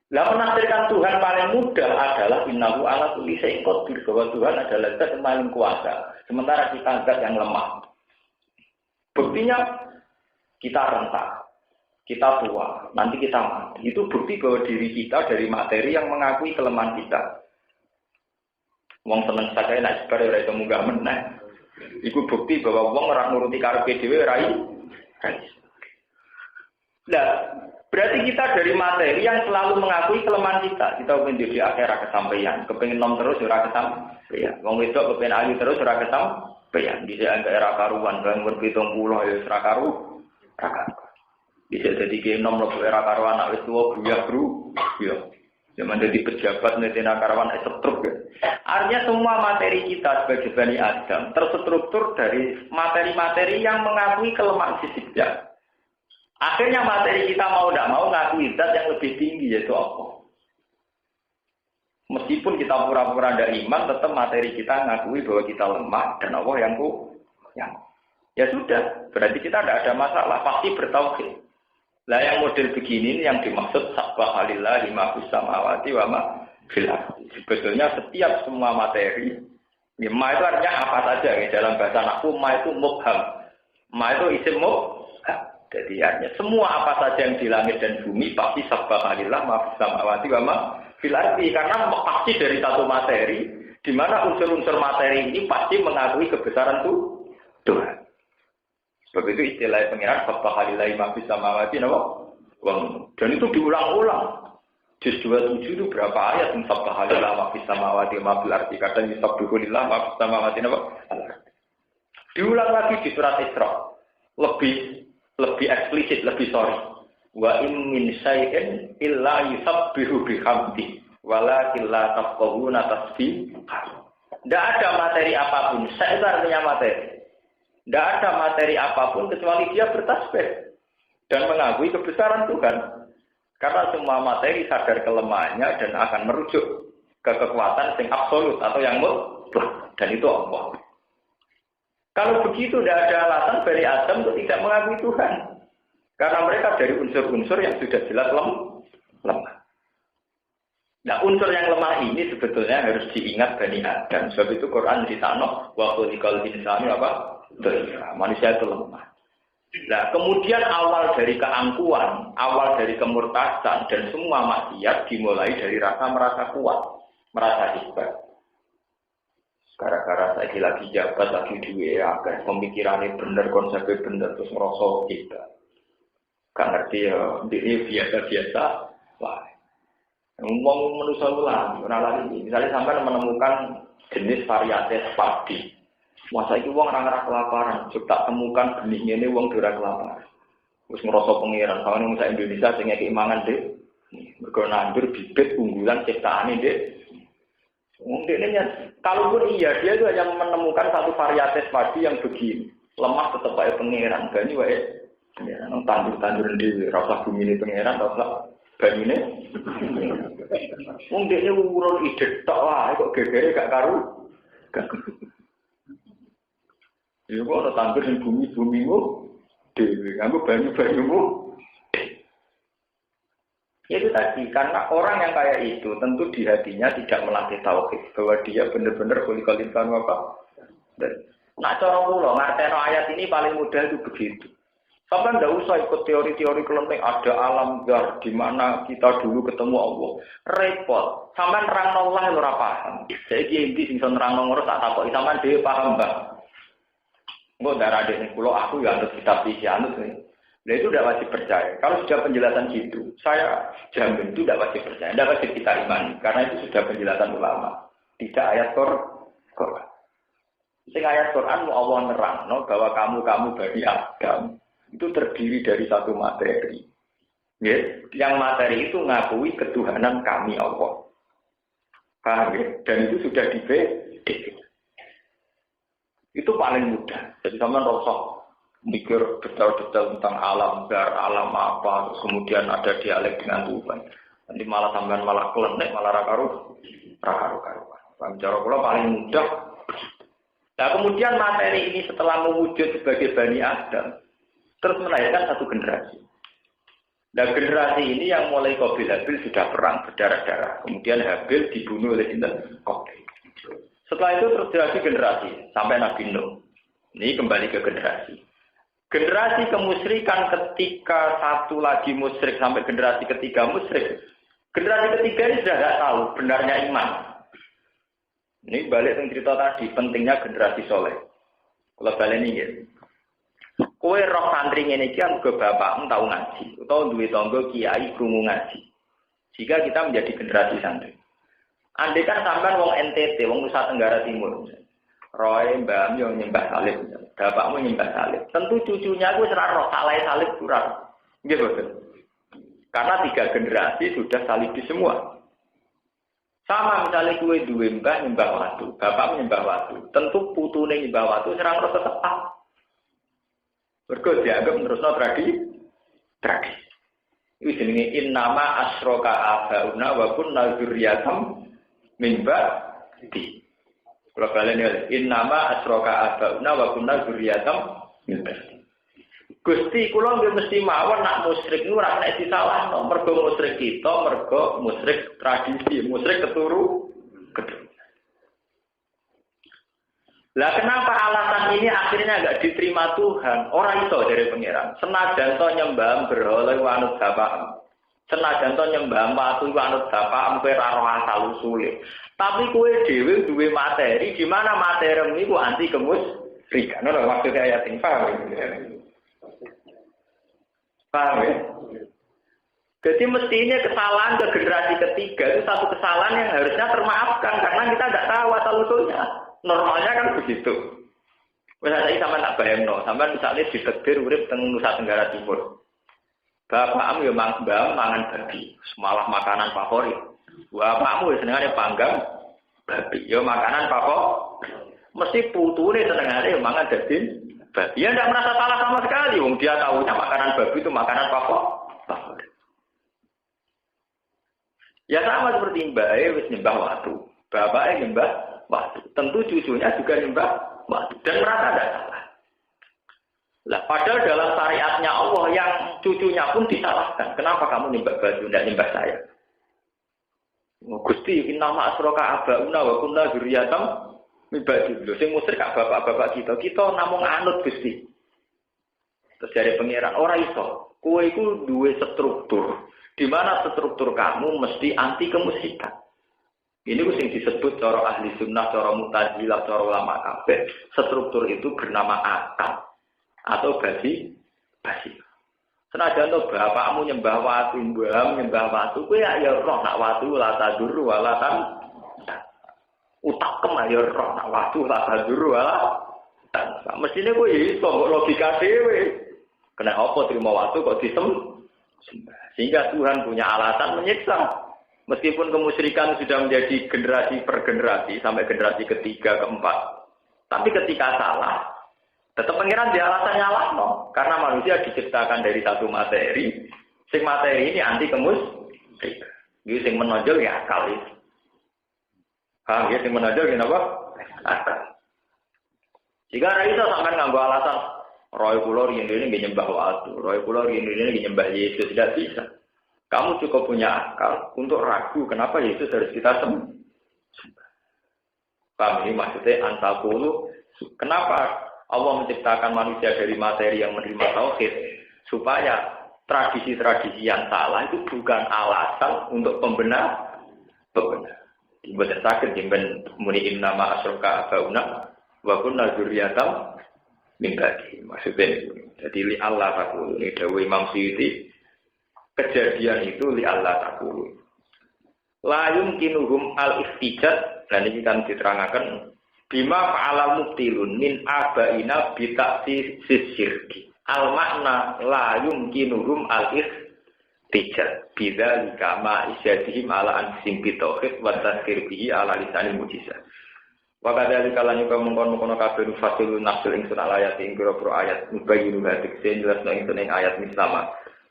Lah menafsirkan Tuhan paling mudah adalah innahu ala kulli syai'in qadir, bahwa Tuhan adalah zat yang paling kuasa, sementara kita zat yang lemah. Buktinya kita rentak, kita tua, nanti kita mati. Itu bukti bahwa diri kita dari materi yang mengakui kelemahan kita. Wong seneng saja nek bare ora iso munggah meneh. Iku bukti bahwa wong ora nuruti karepe dhewe ora iso. Nah, berarti kita dari materi yang selalu mengakui kelemahan kita. Kita pengen di akhirat kesampaian, kepengin nom terus ora kesampaian. Wong wedok kepengin ayu terus ora kesampaian. Bisa enggak era karuan, bang berpitung puluh ya ora karu. Bisa jadi ke nom lebu era karuan anak wis tuwa buyah-bru. Ya. Zaman jadi pejabat netena karuan setruk ya. Artinya semua materi kita sebagai Bani Adam terstruktur dari materi-materi yang mengakui kelemahan fisiknya. Akhirnya materi kita mau tidak mau ngakui zat yang lebih tinggi yaitu Allah. Meskipun kita pura-pura tidak iman, tetap materi kita ngakui bahwa kita lemah dan Allah yang ya sudah, berarti kita tidak ada masalah, pasti bertauhid. Lah yang model begini yang dimaksud subhanallah ma fis samawati wa ma fil ardi. Sebetulnya setiap semua materi, ya, ma itu artinya apa saja ya, dalam bahasa nahwu ma itu mubham. Ma itu isim mubham. Jadi artinya semua apa saja yang di langit dan bumi pasti subhanallah ma fis samawati wa ma fil ardi, karena pasti dari satu materi di mana unsur-unsur materi ini pasti mengakui kebesaran Tuhan. Sebab itu istilah pengiran subhanallah ma fis samawati dan itu diulang-ulang. Juz 27 itu berapa ayat yang subhanallah ma fis samawati wa fil ardi, kadang yusabbihulillah ma fis samawati diulang lagi di surat Isra. Lebih eksplisit, lebih sorry. Wa in min syai'in illa yusabbihu bihamdi walakin la tafqahuna tasbihah. Tidak ada materi apapun, saya artinya materi. Tidak ada materi apapun kecuali dia bertasbih dan mengakui kebesaran Tuhan. Karena semua materi sadar kelemahannya dan akan merujuk ke kekuatan yang absolut atau yang mutlak, dan itu Allah. Kalau begitu tidak ada alasan Bani Adam untuk tidak mengakui Tuhan. Karena mereka dari unsur-unsur yang sudah jelas lemah. Nah, unsur yang lemah ini sebetulnya harus diingat Bani Adam. Sebab itu Quran ditano wa khuliqal insanu apa? Manusia itu lemah. Nah, kemudian awal dari keangkuhan, awal dari kemurtadan dan semua maksiat dimulai dari rasa merasa kuat, merasa hebat. Gara-gara saya lagi jabat, lagi duwe agar pemikirannya bener, konsepnya bener, terus merosot kita. Gak ngerti ya, ini biasa-biasa. Wah, ngomong manusia ulang, lagi. Misalnya sampai menemukan jenis varietas padi. Masa itu uang orang-orang kelaparan, tak temukan benihnya ini uang dura kelaparan. Terus merosot pengiran, kalau ini Indonesia sehingga keimangan deh. Berkonandur bibit unggulan ciptaan ini deh. Mungkin kalaupun iya, dia itu hanya menemukan satu varietas padi yang begini. Lemah tetap baik pengiran, gani wae. Pengiran, tandur-tandur di rasa bumi ini pengiran, rasa bani ini. Mungkin ini urun ide tak lah, kok gegere gak karu. Ya kok ada tandur di bumi-bumimu, dewi, aku banyu-banyumu. Ya itu tadi, karena orang yang kayak itu tentu di hatinya tidak melatih tauhid bahwa dia benar-benar khuliqal insanu apa. Nak cara kula ngarteno ayat ini paling mudah itu begitu. Sampai tidak usah ikut teori-teori kelenteng ada alam zar di mana kita dulu ketemu Allah. Repot. Sampai nerangno Allah ora paham. Saiki iki sing nerangno ngono tak takoki sampean dhewe paham, Mbak. Enggak darah dene kula aku ya anut kitab iki anut nih. Nah itu tidak wajib percaya. Kalau sudah penjelasan gitu, saya jamin itu tidak wajib percaya. Tidak wajib kita imani. Karena itu sudah penjelasan ulama. Tidak ayat Quran. Sing ayat Quran mau Allah nerangno bahwa kamu Bani Adam itu terdiri dari satu materi. Ya, yang materi itu ngakui ketuhanan kami Allah. Paham ya? Dan itu sudah dibeda. Itu paling mudah. Jadi sama rosok mikir detail-detail tentang alam zar, alam apa, terus kemudian ada dialek dengan Tuhan. Nanti malah sampean malah klenek, malah rakaru-karuan. Cara kula paling mudah. Nah, kemudian materi ini setelah mewujud sebagai Bani Adam, terus melahirkan satu generasi. Nah generasi ini yang mulai Qabil Habil sudah perang berdarah-darah. Kemudian Habil dibunuh oleh Qabil. Setelah itu terjadi generasi sampai Nabi Nuh. Ini kembali ke generasi. Generasi kemusyrikan ketika satu lagi musyrik sampai generasi ketiga musyrik. Generasi ketiga ini sudah tidak tahu benarnya iman. Ini balik ke cerita tadi, pentingnya generasi soleh. Kalau balik ini ya. Kowe roh santri ngene iki kan bapakmu tahu ngaji, utawa duwe tangga kiai krungu ngaji. Jika kita menjadi generasi santri. Andai kan sampean wong NTT, wong Nusa Tenggara Timur. Roy mbahmu yang nyembah salib, bapakmu nyembah salib. Tentu cucunya wis ora roh salah salib kurang. Nggih boten. Karena 3 generasi sudah salibi semua. Sama misalnya kue duwe mbah nyembah watu, bapak nyembah watu. Tentu putune nyembah watu serang rasa tepat. Mergo dianggap terusno tradisi. Iki jenenge innama asyraka abauna wa kunna dzurriyatam min ba'di. Kalau kalian lihat innama asyraka abauna wa kunna dzurriyatam min ba'di. Gusti kula nggih mesti mawon nak musyrik niku ora kena disalahno, mergo musyrik kita, mergo musyrik tradisi, musyrik keturunan. Lah kenapa alasan ini akhirnya enggak diterima Tuhan? Orang itu dari pangeran. Senajan to nyembah berhala wanut bapak. Senajan to nyembah watu wanut bapak kowe ora roh asal usule. Tapi kowe dhewe duwe materi, di mana materimu iku anti kemusyrikan. Ora maksud ayat ini paham. Paham ya? Jadi mestinya kesalahan ke generasi ketiga itu satu kesalahan yang harusnya termaafkan karena kita tidak tahu asal usulnya. Normalnya kan begitu. Misalnya saya sama tak bayangno, sampai misalnya ditekdir urip teng Nusa Tenggara Timur. Bapakmu ya mangan babi, semalah makanan favorit. Bapakmu ya senengane panggang babi, ya makanan favorit. Mesti putune senengane mangan daging babi. Dia tidak merasa salah sama sekali. Wong dia tahunya makanan babi itu makanan favorit. Ya sama seperti mbake wis nyembah watu. Bapaknya nyembah watu. Tentu cucunya juga nyembah watu dan merasa tidak salah. Lah padahal dalam syariatnya Allah yang cucunya pun disalahkan. Kenapa kamu nyembah batu tidak nyembah saya? Gusti innama asyraka abauna wa kunna dzurriyatam min ba'di. Lho sing musyrik bapak-bapak kita namung anut Gusti. Terus dari pangeran ora iso. Kowe iku duwe struktur di mana struktur kamu mesti anti kemusyrikan. Ini yang disebut cara ahli sunnah, cara mu'tazilah, cara ulama kafir. Struktur itu bernama akal atau basi. Senajan to bapakmu nyembah watu, mbahmu nyembah watu, kowe ya roh nak watu la taduru wala tan. Utakem ya roh nak watu la taduru wala tan. Mestine kowe iso logika dhewe. Kena apa terima watu kok disembah. Sehingga Tuhan punya alasan menyiksa. Meskipun kemusyrikan sudah menjadi generasi per generasi, sampai generasi ketiga, keempat. Tapi ketika salah, tetap pengiran dia alasan nyalahno. Karena manusia diciptakan dari satu materi. Sing materi ini anti kemusyrikan. Jadi sing menonjol ya akal itu. Paham ya, sing menonjol kenapa? Akal. Jika ada itu sampai nganggo alasan, Roy Pulau ini nyembah watu, Roy Pulau ini nyembah Yesus, tidak bisa. Kamu cukup punya akal untuk ragu kenapa Yesus harus kita sembah. Paham ini maksudnya antakulu. Kenapa Allah menciptakan manusia dari materi yang menerima tauhid supaya tradisi-tradisi yang salah itu bukan alasan untuk pembenar. Bukan sakit jemben muni innama asyraka abauna wa kunna dzurriyatam min ba'di. Maksudnya jadi li Allah takulu ini dawuh Imam Suyuti. Kejadian itu li Allah takulu. La yumkinuhum al-iftijat dan ini kan diterangkan bima fa'ala mubtilun min abaina bi ta'sis syirki. Al makna la yumkinuhum al-iftijat bidzalika ma isyadihim ala anfusihim bi tauhid wa tadzkir bihi ala lisanil mujizat. Wa kadzalika lan yuka mungkon-mungkon kabeh fasilun nafsul ing sunah ayat ing pira-pira ayat mubayyinu hadik sing jelasno ing ayat mislama.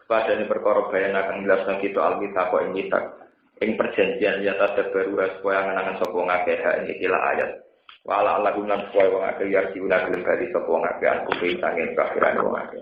Padane perkara bayan akan jelasno kita alkitab kok ing kitab ing perjanjian nyata terbaru supaya ngenangan sapa ngakeh ing ikilah ayat. Wala Allah gunan supaya wong akeh yarji guna gelem bali sapa ngakeh aku ping sange kafiran wong akeh.